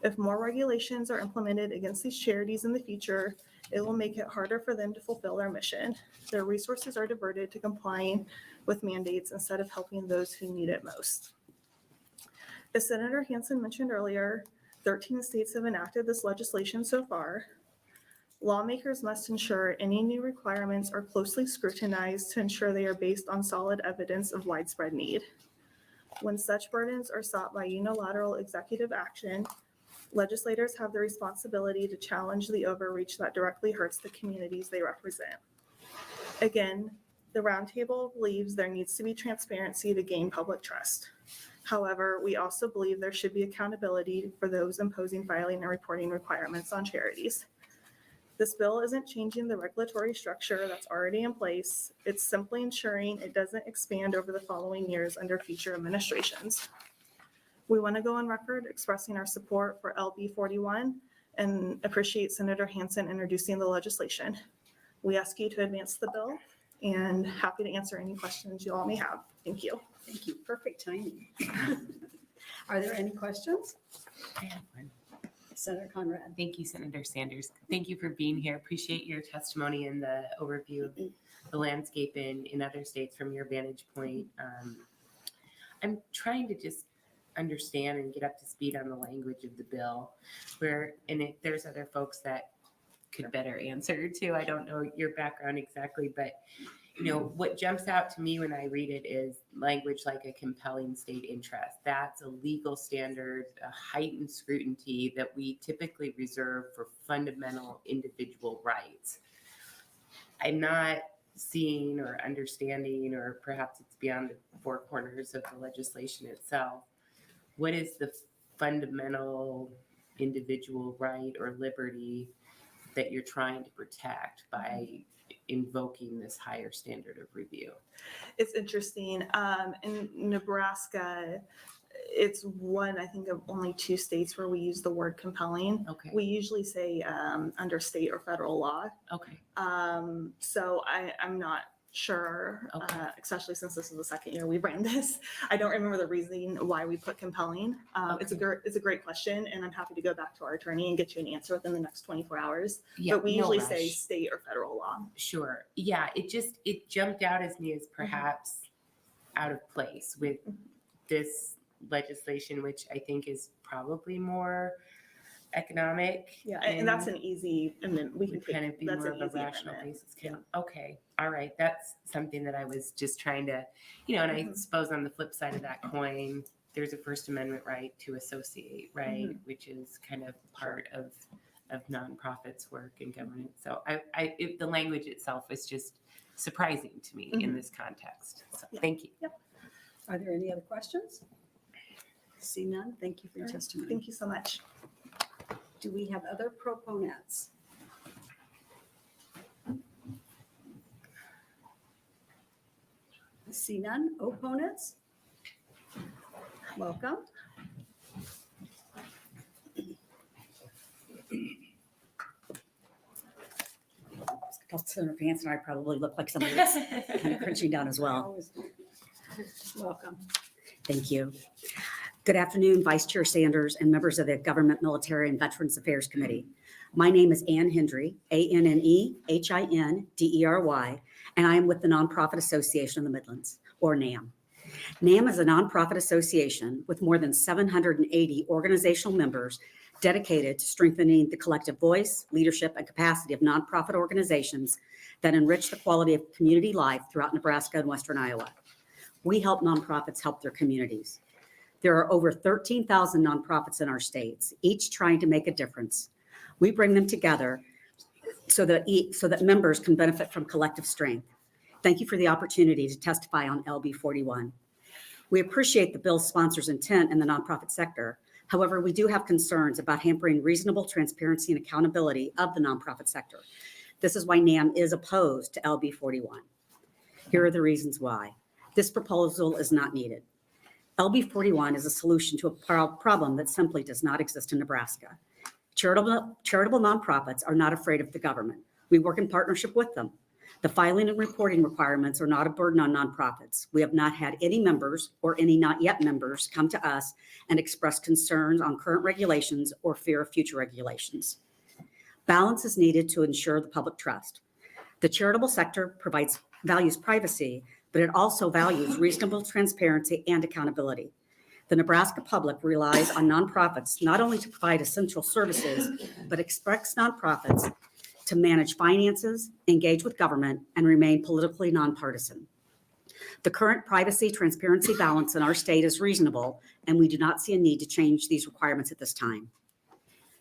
If more regulations are implemented against these charities in the future, it will make it harder for them to fulfill their mission. Their resources are diverted to complying with mandates instead of helping those who need it most. As Senator Hansen mentioned earlier, 13 states have enacted this legislation so far. Lawmakers must ensure any new requirements are closely scrutinized to ensure they are based on solid evidence of widespread need. When such burdens are sought by unilateral executive action, legislators have the responsibility to challenge the overreach that directly hurts the communities they represent. Again, the roundtable believes there needs to be transparency to gain public trust. However, we also believe there should be accountability for those imposing filing and reporting requirements on charities. This bill isn't changing the regulatory structure that's already in place. It's simply ensuring it doesn't expand over the following years under future administrations. We want to go on record expressing our support for LB 41 and appreciate Senator Hansen introducing the legislation. We ask you to advance the bill and happy to answer any questions you all may have. Thank you. Thank you. Perfect timing. Are there any questions? I have one. Senator Conrad. Thank you, Senator Sanders. Thank you for being here. Appreciate your testimony and the overview of the landscape in other states from your vantage point. I'm trying to just understand and get up to speed on the language of the bill and if there's other folks that could better answer too. I don't know your background exactly, but what jumps out to me when I read it is language like a compelling state interest. That's a legal standard, a heightened scrutiny that we typically reserve for fundamental individual rights. I'm not seeing or understanding, or perhaps it's beyond the four corners of the legislation itself. What is the fundamental individual right or liberty that you're trying to protect by invoking this higher standard of review? It's interesting. In Nebraska, it's one, I think, of only 2 states where we use the word compelling. Okay. We usually say under state or federal law. Okay. So I'm not sure, Okay. especially since this is the second year we've ran this. I don't remember the reasoning why we put compelling. It's a great question, and I'm happy to go back to our attorney and get you an answer within the next 24 hours. Yeah, But we no usually rush. say state or federal law. Sure. Yeah, it jumped out as me as perhaps out of place with this legislation, which I think is probably more economic. Yeah, and that's an easy amendment. We can Would kind of be that's more an of a easy rational amendment. basis. Okay, all right, that's something that I was just trying to, and I suppose on the flip side of that coin, there's a First Amendment right to associate, right? Which is kind of part of nonprofits work and governance. So the language itself is just surprising to me in this context. So thank you. Are there any other questions? See none. Thank you for your testimony. Thank you so much. Do we have other proponents? See none. Opponents? Welcome. Senator Hansen and I probably look like somebody that's kind of crunching down as well. Always. Welcome. Thank you. Good afternoon, Vice Chair Sanders and members of the Government, Military, and Veterans Affairs Committee. My name is Ann Hendry, Annehindery, and I am with the Nonprofit Association of the Midlands, or NAM. NAM is a nonprofit association with more than 780 organizational members dedicated to strengthening the collective voice, leadership, and capacity of nonprofit organizations that enrich the quality of community life throughout Nebraska and Western Iowa. We help nonprofits help their communities. There are over 13,000 nonprofits in our states, each trying to make a difference. We bring them together so that members can benefit from collective strength. Thank you for the opportunity to testify on LB 41. We appreciate the bill's sponsor's intent in the nonprofit sector. However, we do have concerns about hampering reasonable transparency and accountability of the nonprofit sector. This is why NAM is opposed to LB 41. Here are the reasons why. This proposal is not needed. LB 41 is a solution to a problem that simply does not exist in Nebraska. Charitable nonprofits are not afraid of the government. We work in partnership with them. The filing and reporting requirements are not a burden on nonprofits. We have not had any members or any not yet members come to us and express concerns on current regulations or fear of future regulations. Balance is needed to ensure the public trust. The charitable sector values privacy, but it also values reasonable transparency and accountability. The Nebraska public relies on nonprofits not only to provide essential services, but expects nonprofits to manage finances, engage with government, and remain politically nonpartisan. The current privacy transparency balance in our state is reasonable, and we do not see a need to change these requirements at this time.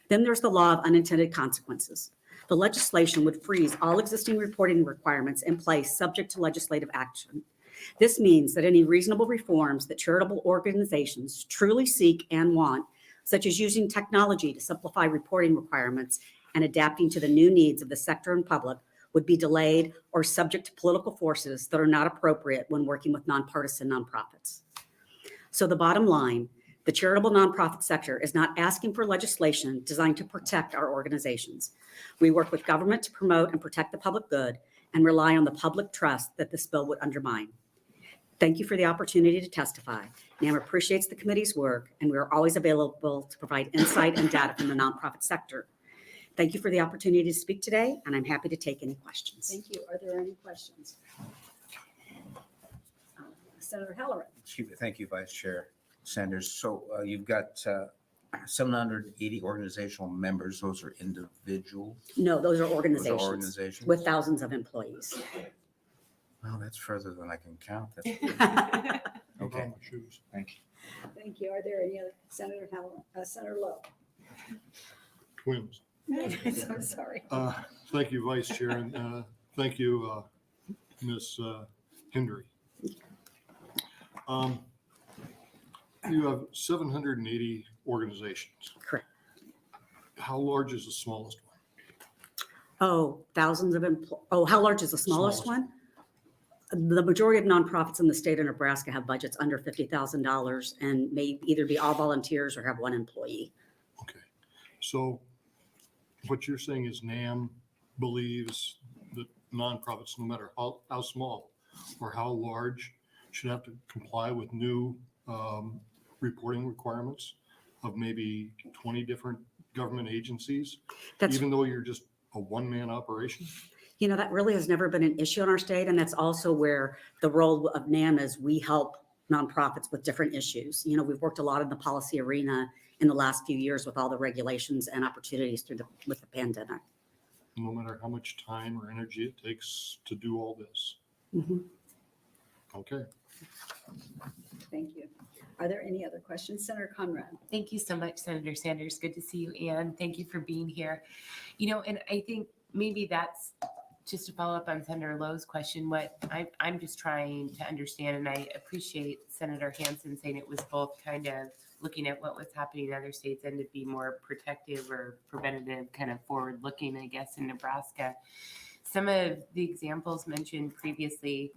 Then there's the law of unintended consequences. The legislation would freeze all existing reporting requirements in place subject to legislative action. This means that any reasonable reforms that charitable organizations truly seek and want, such as using technology to simplify reporting requirements and adapting to the new needs of the sector and public, would be delayed or subject to political forces that are not appropriate when working with nonpartisan nonprofits. So the bottom line, the charitable nonprofit sector is not asking for legislation designed to protect our organizations. We work with government to promote and protect the public good and rely on the public trust that this bill would undermine. Thank you for the opportunity to testify. NAM appreciates the committee's work, and we are always available to provide insight and data from the nonprofit sector. Thank you for the opportunity to speak today, and I'm happy to take any questions. Thank you. Are there any questions? Senator Halloran. Excuse me. Thank you, Vice Chair Sanders. So you've got 780 organizational members. Those are individual. No, those are Those are organizations organizations. with thousands of employees. Well, that's further than I can count. That's okay. Shoes. Thank you. Thank you. Are there any other? Senator Halloran, Senator Lowe. Twins. I'm sorry. Thank you, Vice Chair, and thank you, Ms. Hendry. You have 780 organizations. Correct. How large is the smallest one? Oh, thousands of how large is the smallest one? The majority of nonprofits in the state of Nebraska have budgets under $50,000 and may either be all volunteers or have one employee. Okay. So what you're saying is NAM believes that nonprofits, no matter how small or how large, should have to comply with new reporting requirements of maybe 20 different government agencies, even though you're just a one-man operation? You know, that really has never been an issue in our state, and that's also where the role of NAM is. We help nonprofits with different issues. You know, we've worked a lot in the policy arena in the last few years with all the regulations and opportunities with the pandemic. No matter how much time or energy it takes to do all this. Mhm. Okay. Thank you. Are there any other questions? Senator Conrad? Thank you so much, Senator Sanders. Good to see you, Ann. Thank you for being here. You know, and I think maybe that's just to follow up on Senator Lowe's question. What I'm just trying to understand, and I appreciate Senator Hansen saying it was both kind of looking at what was happening in other states and to be more protective or preventative, kind of forward looking, I guess, in Nebraska. Some of the examples mentioned previously,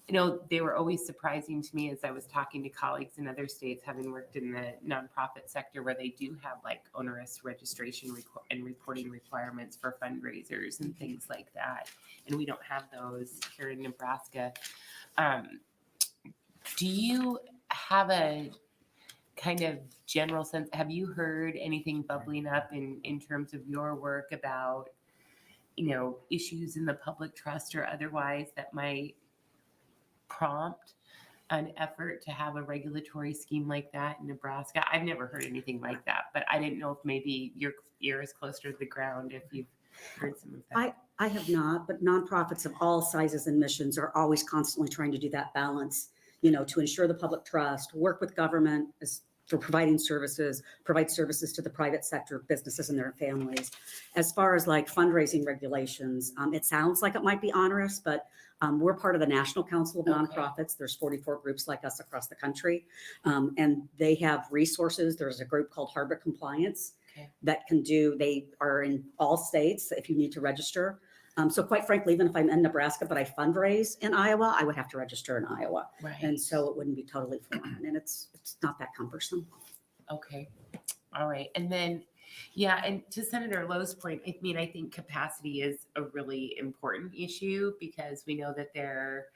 you know, they were always surprising to me as I was talking to colleagues in other states, having worked in the nonprofit sector where they do have like onerous registration and reporting requirements for fundraisers and things like that. And we don't have those here in Nebraska. Do you have a kind of general sense, have you heard anything bubbling up in terms of your work about, you know, issues in the public trust or otherwise that might prompt an effort to have a regulatory scheme like that in Nebraska? I've never heard anything like that, but I didn't know if maybe your ear is closer to the ground if you've heard some of that. I have not, but nonprofits of all sizes and missions are always constantly trying to do that balance, you know, to ensure the public trust, work with government for providing services, provide services to the private sector, businesses and their families. As far as like fundraising regulations, it sounds like it might be onerous, but we're part of the National Council of Nonprofits. There's 44 groups like us across the country, and they have resources. There's a group called Harbor Compliance that can do, they are in all states if you need to register. So quite frankly, even if I'm in Nebraska, but I fundraise in Iowa, I would have to register in Iowa. Right. And so it wouldn't be totally foreign, and it's not that cumbersome. Okay. All right. And then, yeah, and to Senator Lowe's point, I mean, I think capacity is a really important issue because we know that there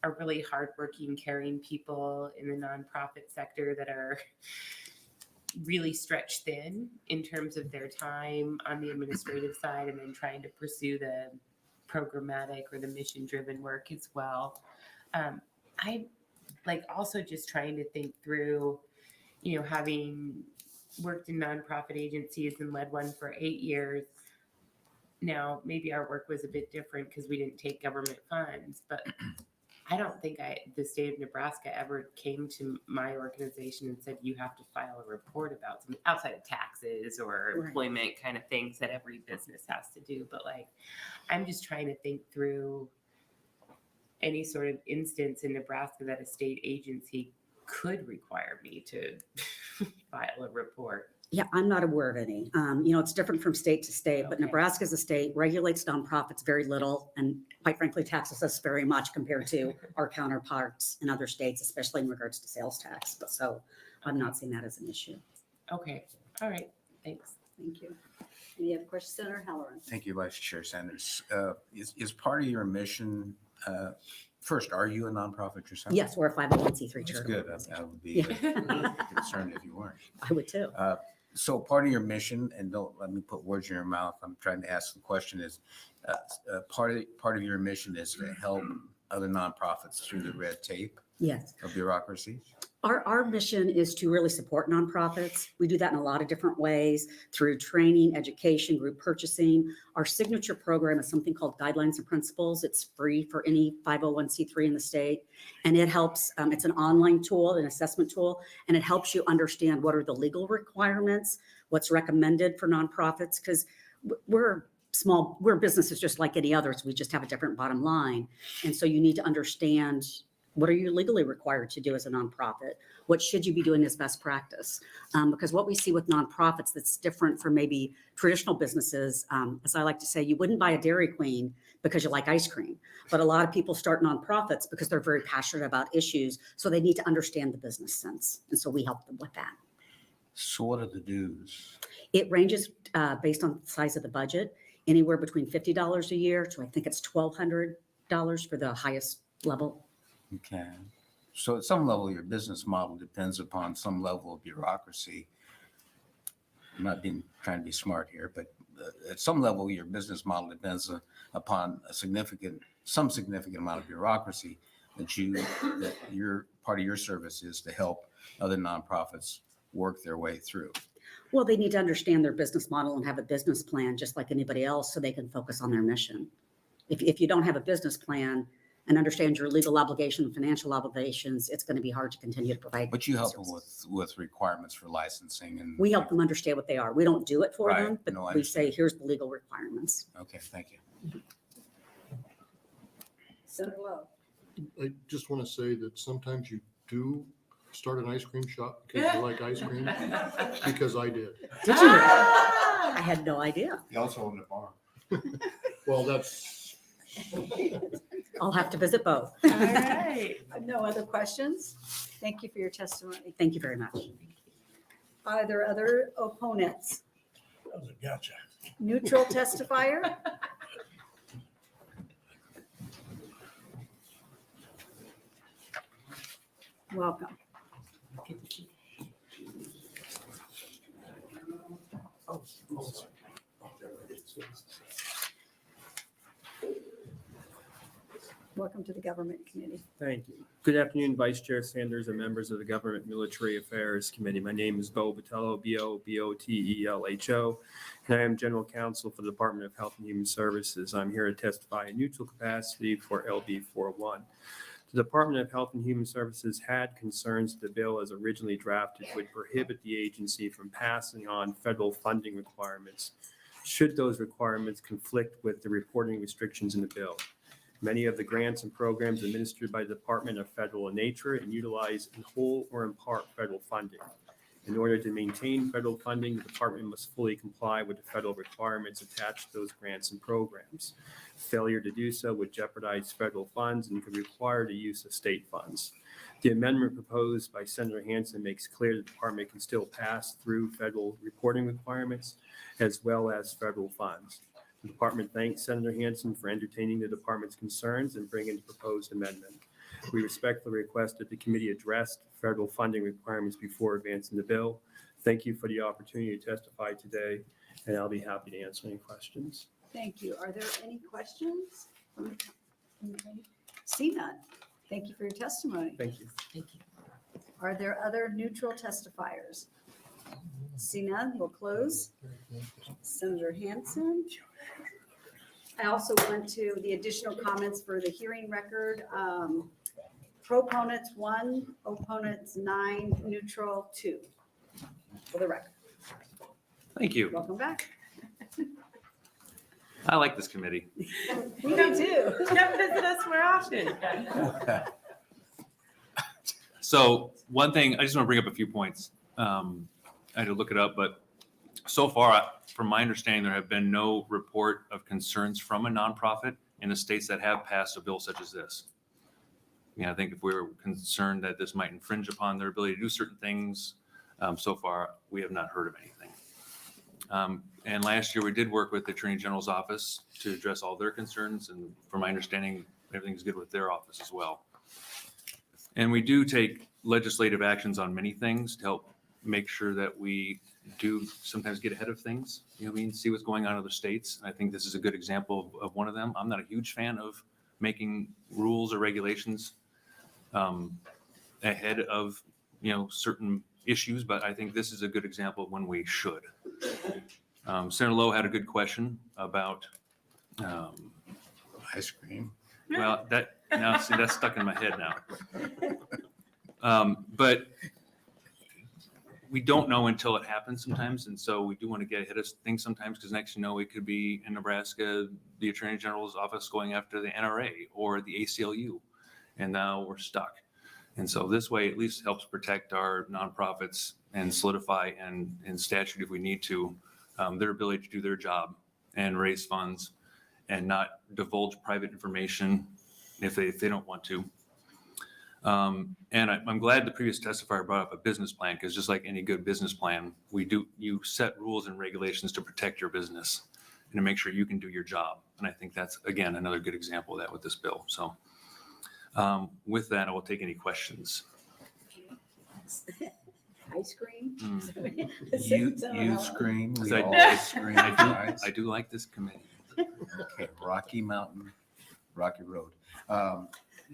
are really hardworking, caring people in the nonprofit sector that are really stretched thin in terms of their time on the administrative side and then trying to pursue the programmatic or the mission-driven work as well. I like also just trying to think through, you know, having worked in nonprofit agencies and led one for 8 years. Now, maybe our work was a bit different because we didn't take government funds, but I don't think the state of Nebraska ever came to my organization and said, you have to file a report about something outside of taxes or employment kind of things that every business has to do. But like, I'm just trying to think through any sort of instance in Nebraska that a state agency could require me to file a report. Yeah, I'm not aware of any. You know, it's different from state to state, but Okay. Nebraska as a state regulates nonprofits very little and quite frankly taxes us very much compared to our counterparts in other states, especially in regards to sales tax. But so I'm not seeing that as an issue. Okay. All right. Thanks. Thank you. Any other questions, Senator Halloran? Thank you, Vice Chair Sanders. Is part of your mission, first, are you a nonprofit yourself? Yes, we're a 501c3 That's charitable. good. I would be concerned if you weren't. I would too. So part of your mission, and don't let me put words in your mouth, I'm trying to ask the question is, part of your mission is to help other nonprofits through the red tape Yes. of bureaucracy? Our mission is to really support nonprofits. We do that in a lot of different ways through training, education, group purchasing. Our signature program is something called Guidelines and Principles. It's free for any 501c3 in the state. And it helps, it's an online tool, an assessment tool, and it helps you understand what are the legal requirements, what's recommended for nonprofits, because we're businesses just like any others. We just have a different bottom line. And so you need to understand, what are you legally required to do as a nonprofit? What should you be doing as best practice? Because what we see with nonprofits that's different from maybe traditional businesses, as I like to say, you wouldn't buy a Dairy Queen because you like ice cream. But a lot of people start nonprofits because they're very passionate about issues. So they need to understand the business sense. And so we help them with that. So what are the dues? It ranges based on the size of the budget, anywhere between $50 a year to I think it's $1,200 for the highest level. Okay. So at some level, your business model depends upon some level of bureaucracy. I'm not trying to be smart here, but at some level, your business model depends upon some significant amount of bureaucracy that your part of your service is to help other nonprofits work their way through. Well, they need to understand their business model and have a business plan just like anybody else so they can focus on their mission. If you don't have a business plan and understand your legal obligation and financial obligations, it's going to be hard to continue to provide. But you help them services. with requirements for licensing and. We help them understand what they are. We don't do it for Right. them, but No, I we say, understand. here's the legal requirements. Okay, thank you. Senator Lowe. I just want to say that sometimes you do start an ice cream shop because you like ice cream, because I did. Did you? I had no idea. You also own a bar. Well, that's, I'll have to visit both. All right. No other questions? Thank you for your testimony. Thank you very much. Are there other opponents? That was a gotcha. Neutral testifier? Welcome. Welcome to the Government Committee. Thank you. Good afternoon, Vice Chair Sanders and members of the Government Military Affairs Committee. My name is Bo Botelho, Botelho, and I am General Counsel for the Department of Health and Human Services. I'm here to testify in neutral capacity for LB 401. The Department of Health and Human Services had concerns the bill as originally drafted would prohibit the agency from passing on federal funding requirements should those requirements conflict with the reporting restrictions in the bill. Many of the grants and programs administered by the department are federal in nature and utilize in whole or in part federal funding. In order to maintain federal funding, the department must fully comply with the federal requirements attached to those grants and programs. Failure to do so would jeopardize federal funds and could require the use of state funds. The amendment proposed by Senator Hansen makes clear the department can still pass through federal reporting requirements as well as federal funds. The department thanks Senator Hansen for entertaining the department's concerns and bringing the proposed amendment. We respectfully request that the committee address federal funding requirements before advancing the bill. Thank you for the opportunity to testify today, and I'll be happy to answer any questions. Thank you. Are there any questions? See none. Thank you for your testimony. Thank you. Are there other neutral testifiers? See none, we'll close. Senator Hansen. I also went to the additional comments for the hearing record. Proponents 1, opponents 9, neutral 2. For the record. Thank you. Welcome back. I like this committee. We do too. Come visit us more often. So one thing, I just want to bring up a few points. I had to look it up, but so far, from my understanding, there have been no report of concerns from a nonprofit in the states that have passed a bill such as this. I think if we were concerned that this might infringe upon their ability to do certain things, so far, we have not heard of anything. And last year, we did work with the Attorney General's office to address all their concerns, and from my understanding, everything's good with their office as well. And we do take legislative actions on many things to help make sure that we do sometimes get ahead of things, see what's going on in other states. I think this is a good example of one of them. I'm not a huge fan of making rules or regulations ahead of, certain issues, but I think this is a good example of when we should. Senator Lowe had a good question about Ice cream. well, that's stuck in my head now. But we don't know until it happens sometimes. And so we do want to get ahead of things sometimes because next, it could be in Nebraska, the Attorney General's office going after the NRA or the ACLU. And now we're stuck. And so this way at least helps protect our nonprofits and solidify and in statute if we need to, their ability to do their job and raise funds and not divulge private information if they don't want to. And I'm glad the previous testifier brought up a business plan because just like any good business plan, you set rules and regulations to protect your business and to make sure you can do your job. And I think that's, again, another good example of that with this bill. So with that, I will take any questions. Ice cream? You scream, we I- all scream. right? I do like this committee. Okay, Rocky Mountain, Rocky Road.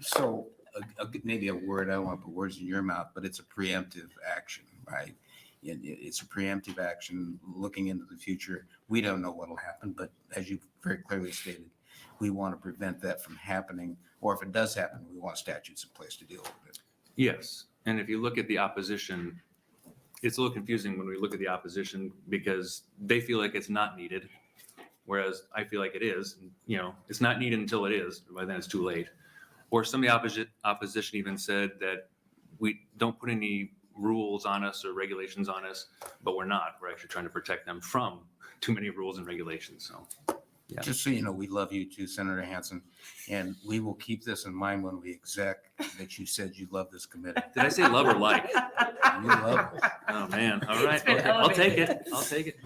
So maybe a word, I don't want to put words in your mouth, but it's a preemptive action, right? It's a preemptive action looking into the future. We don't know what'll happen, but as you very clearly stated, we want to prevent that from happening, or if it does happen, we want statutes in place to deal with it. Yes, and if you look at the opposition, it's a little confusing when we look at the opposition because they feel like it's not needed, whereas I feel like it is. You know, it's not needed until it is, by then it's too late. Or some of the opposition even said that we don't put any rules on us or regulations on us, but we're not. We're actually trying to protect them from too many rules and regulations, so. Yeah. Just so you know, we love you too, Senator Hansen, and we will keep this in mind when we exec that you said you love this committee. Did I say love or like? You love it. Oh, man. All right. been Okay, I'll take it. elevated. I'll take it.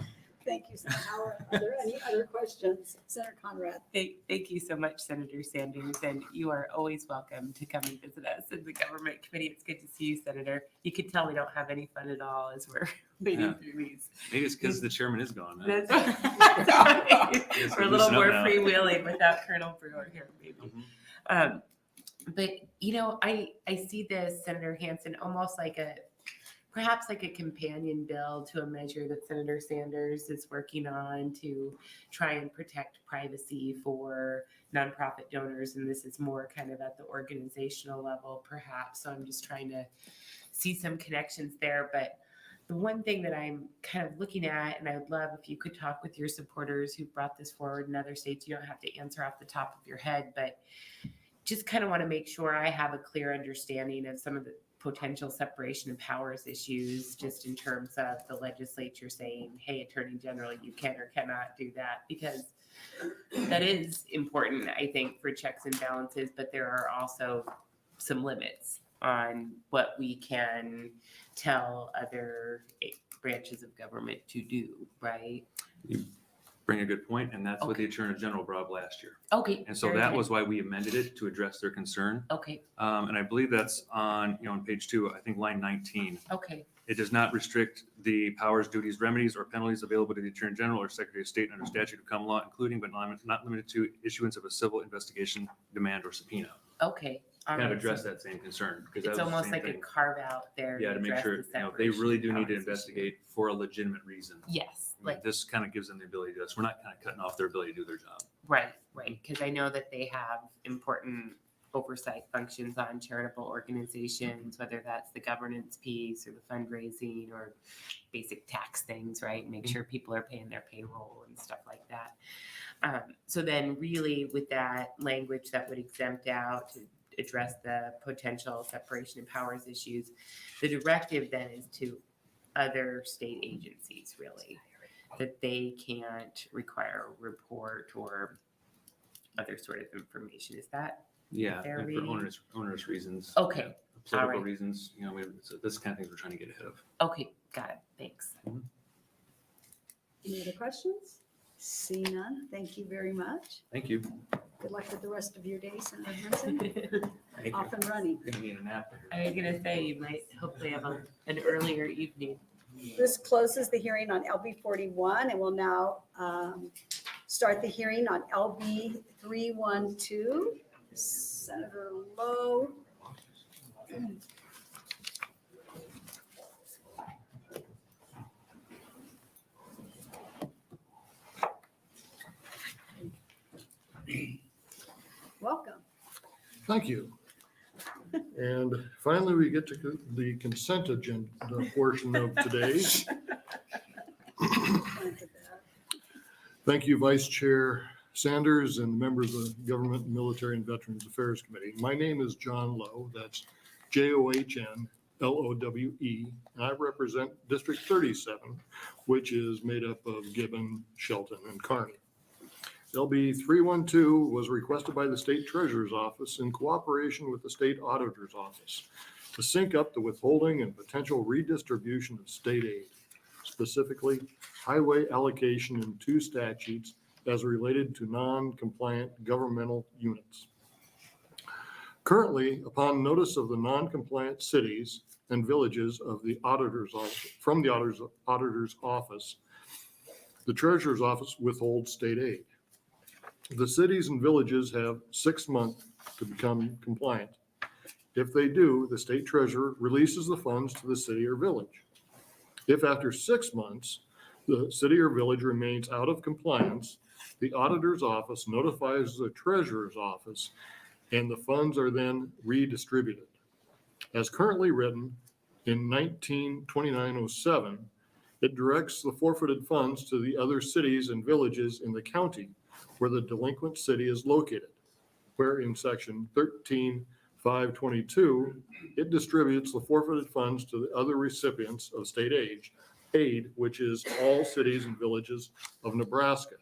Thank you, Senator Halloran. Are there any other questions? Senator Conrad? Thank you so much, Senator Sanders, and you are always welcome to come and visit us in the government committee. It's good to see you, Senator. You can tell we don't have any fun at all as we're waiting Yeah. through these. Maybe it's because the chairman is gone. Huh? That's right. Yes, We're a we little loosen up more now. freewheeling without Colonel Brewer here, maybe. Mhm. But you know, I see this, Senator Hansen, almost like perhaps like a companion bill to a measure that Senator Sanders is working on to try and protect privacy for nonprofit donors. And this is more kind of at the organizational level, perhaps. So I'm just trying to see some connections there. But the one thing that I'm kind of looking at, and I would love if you could talk with your supporters who brought this forward in other states, you don't have to answer off the top of your head, but just kind of want to make sure I have a clear understanding of some of the potential separation of powers issues, just in terms of the legislature saying, hey, Attorney General, you can or cannot do that, because that is important, I think, for checks and balances, but there are also some limits on what we can tell other branches of government to do, right? You bring a good point, and that's what the Attorney General brought up last year. Okay. And so very that good. was why we amended it to address their concern. Okay, And I believe that's on, on page 2, I think line 19. okay, It does not restrict the powers, duties, remedies, or penalties available to the Attorney General or Secretary of State under statute of common law, including but not limited to issuance of a civil investigation, demand, or subpoena. okay. All Kind of right, address so that same concern. Because it's that was the almost same like thing. a carve out there. Yeah, to make address sure, the they really separation do of need to powers issue. investigate for a legitimate reason. Yes, I mean, like, this kind of gives them the ability to do this. We're not kind of cutting off their ability to do their job. right, because I know that they have important oversight functions on charitable organizations, whether that's the governance piece or the fundraising or basic tax things, right? Make sure people are paying their payroll and stuff like that. So then really with that language that would exempt out to address the potential separation of powers issues, the directive then is to other state agencies, really, that they can't require a report or other sort of information. Is that Yeah, Fair and for reading? onerous reasons. Okay, yeah, Political alright. reasons, so this kind of things we're trying to get ahead of. okay? Got it. Thanks. Any other questions? See none. Thank you very much. Thank you. Good luck with the rest of your day, Senator Hansen. Thank Off and running. You're gonna need a nap. I was gonna say you might hopefully have an earlier evening. This closes the hearing on LB 41, and we'll now start the hearing on LB 312. Senator Lowe. Welcome. Thank you. And finally, we get to the consent agenda portion of today. Thank you, Vice Chair Sanders and members of the Government, Military, and Veterans Affairs Committee. My name is John Lowe. That's JOHN LOWE. And I represent District 37, which is made up of Gibbon, Shelton, and Kearney. LB 312 was requested by the State Treasurer's Office in cooperation with the State Auditor's Office to sync up the withholding and potential redistribution of state aid, specifically highway allocation in 2 statutes as related to non-compliant governmental units. Currently, upon notice of the non-compliant cities and villages of the auditor's office, from the auditor's office, the Treasurer's Office withholds state aid. The cities and villages have 6 months to become compliant. If they do, the state treasurer releases the funds to the city or village. If after 6 months, the city or village remains out of compliance, the auditor's office notifies the treasurer's office, and the funds are then redistributed. As currently written in 2907, it directs the forfeited funds to the other cities and villages in the county where the delinquent city is located, where in section 13.522, it distributes the forfeited funds to the other recipients of state aid, which is all cities and villages of Nebraska.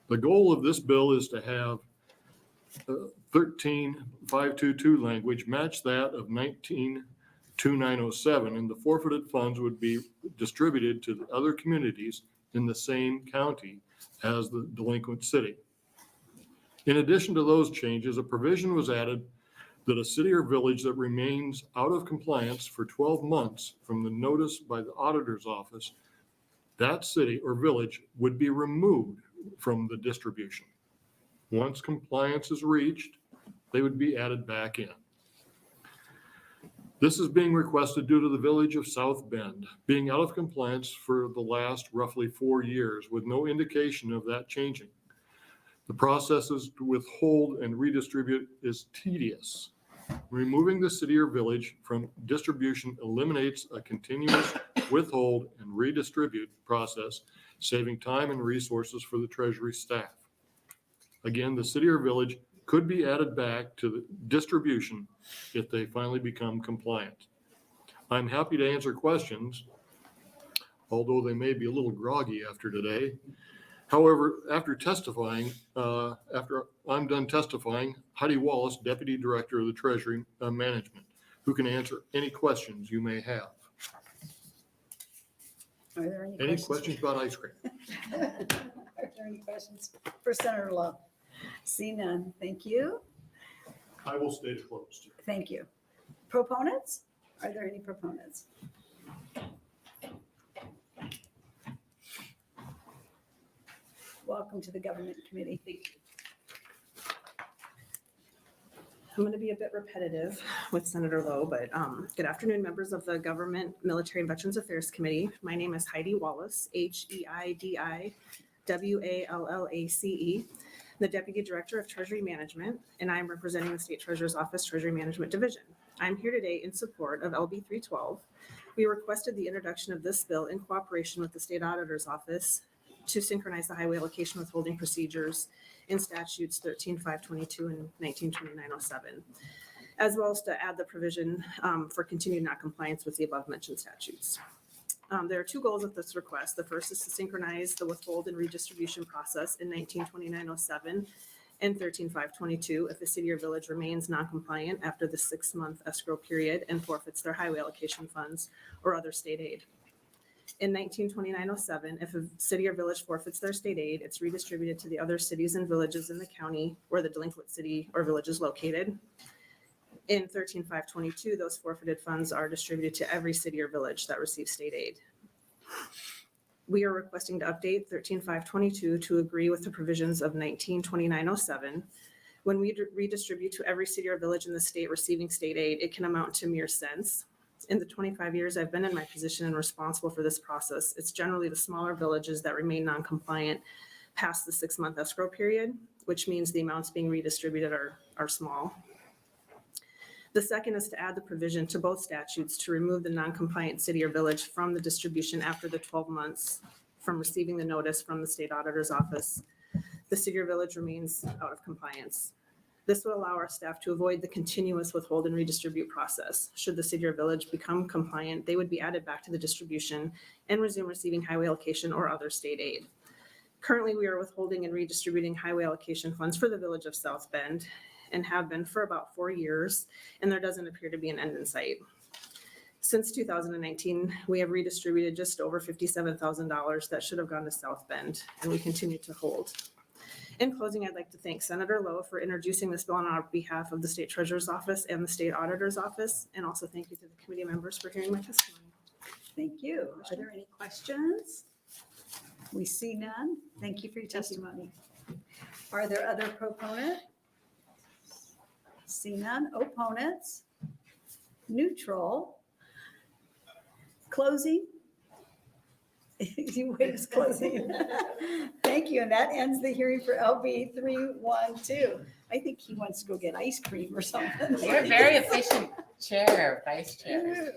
The goal of this bill is to have 13.522 language match that of 19.2907, and the forfeited funds would be distributed to the other communities in the same county as the delinquent city. In addition to those changes, a provision was added that a city or village that remains out of compliance for 12 months from the notice by the auditor's office, that city or village would be removed from the distribution. Once compliance is reached, they would be added back in. This is being requested due to the village of South Bend being out of compliance for the last roughly 4 years with no indication of that changing. The processes to withhold and redistribute is tedious. Removing the city or village from distribution eliminates a continuous withhold and redistribute process, saving time and resources for the Treasury staff. Again, the city or village could be added back to the distribution if they finally become compliant. I'm happy to answer questions, although they may be a little groggy after today. However, after I'm done testifying, Heidi Wallace, Deputy Director of the Treasury Management, who can answer any questions you may have. Are there Any questions about ice cream? Are there any questions for Senator Lowe? See none. Thank you. I will stay closed. Thank you. Proponents? Are there any proponents? Welcome to the Government Committee. I'm going to be a bit repetitive with Senator Lowe, but good afternoon, members of the Government, Military, and Veterans Affairs Committee. My name is Heidi Wallace, HeidiWallace, the Deputy Director of Treasury Management, and I'm representing the State Treasurer's Office Treasury Management Division. I'm here today in support of LB 312. We requested the introduction of this bill in cooperation with the State Auditor's Office to synchronize the highway allocation withholding procedures in statutes 13.522 and 19.2907, as well as to add the provision for continued noncompliance with the above mentioned statutes. There are two goals with this request. The first is to synchronize the withhold and redistribution process in 19.2907 and 13.522 if the city or village remains noncompliant after the 6-month escrow period and forfeits their highway allocation funds or other state aid. In 19.2907, if a city or village forfeits their state aid, it's redistributed to the other cities and villages in the county where the delinquent city or village is located. In 13.522, those forfeited funds are distributed to every city or village that receives state aid. We are requesting to update 13.522 to agree with the provisions of 19.2907. When we redistribute to every city or village in the state receiving state aid, it can amount to mere cents. In the 25 years I've been in my position and responsible for this process, it's generally the smaller villages that remain non-compliant past the 6-month escrow period, which means the amounts being redistributed are small. The second is to add the provision to both statutes to remove the non-compliant city or village from the distribution after the 12 months from receiving the notice from the state auditor's office. The city or village remains out of compliance. This would allow our staff to avoid the continuous withhold and redistribute process. Should the city or village become compliant, they would be added back to the distribution and resume receiving highway allocation or other state aid. Currently, we are withholding and redistributing highway allocation funds for the village of South Bend and have been for about 4 years, and there doesn't appear to be an end in sight. Since 2019, we have redistributed just over $57,000 that should have gone to South Bend, and we continue to hold. In closing, I'd like to thank Senator Lowe for introducing this bill on our behalf of the State Treasurer's Office and the State Auditor's Office, and also thank you to the committee members for hearing my testimony. Thank you. Are there any questions? We see none. Thank you for your testimony. Are there other proponents? See none. Opponents? Neutral? closing? You waive closing. Thank you, and that ends the hearing for LB 312. I think he wants to go get ice cream or something. You're a very efficient chair, vice chair.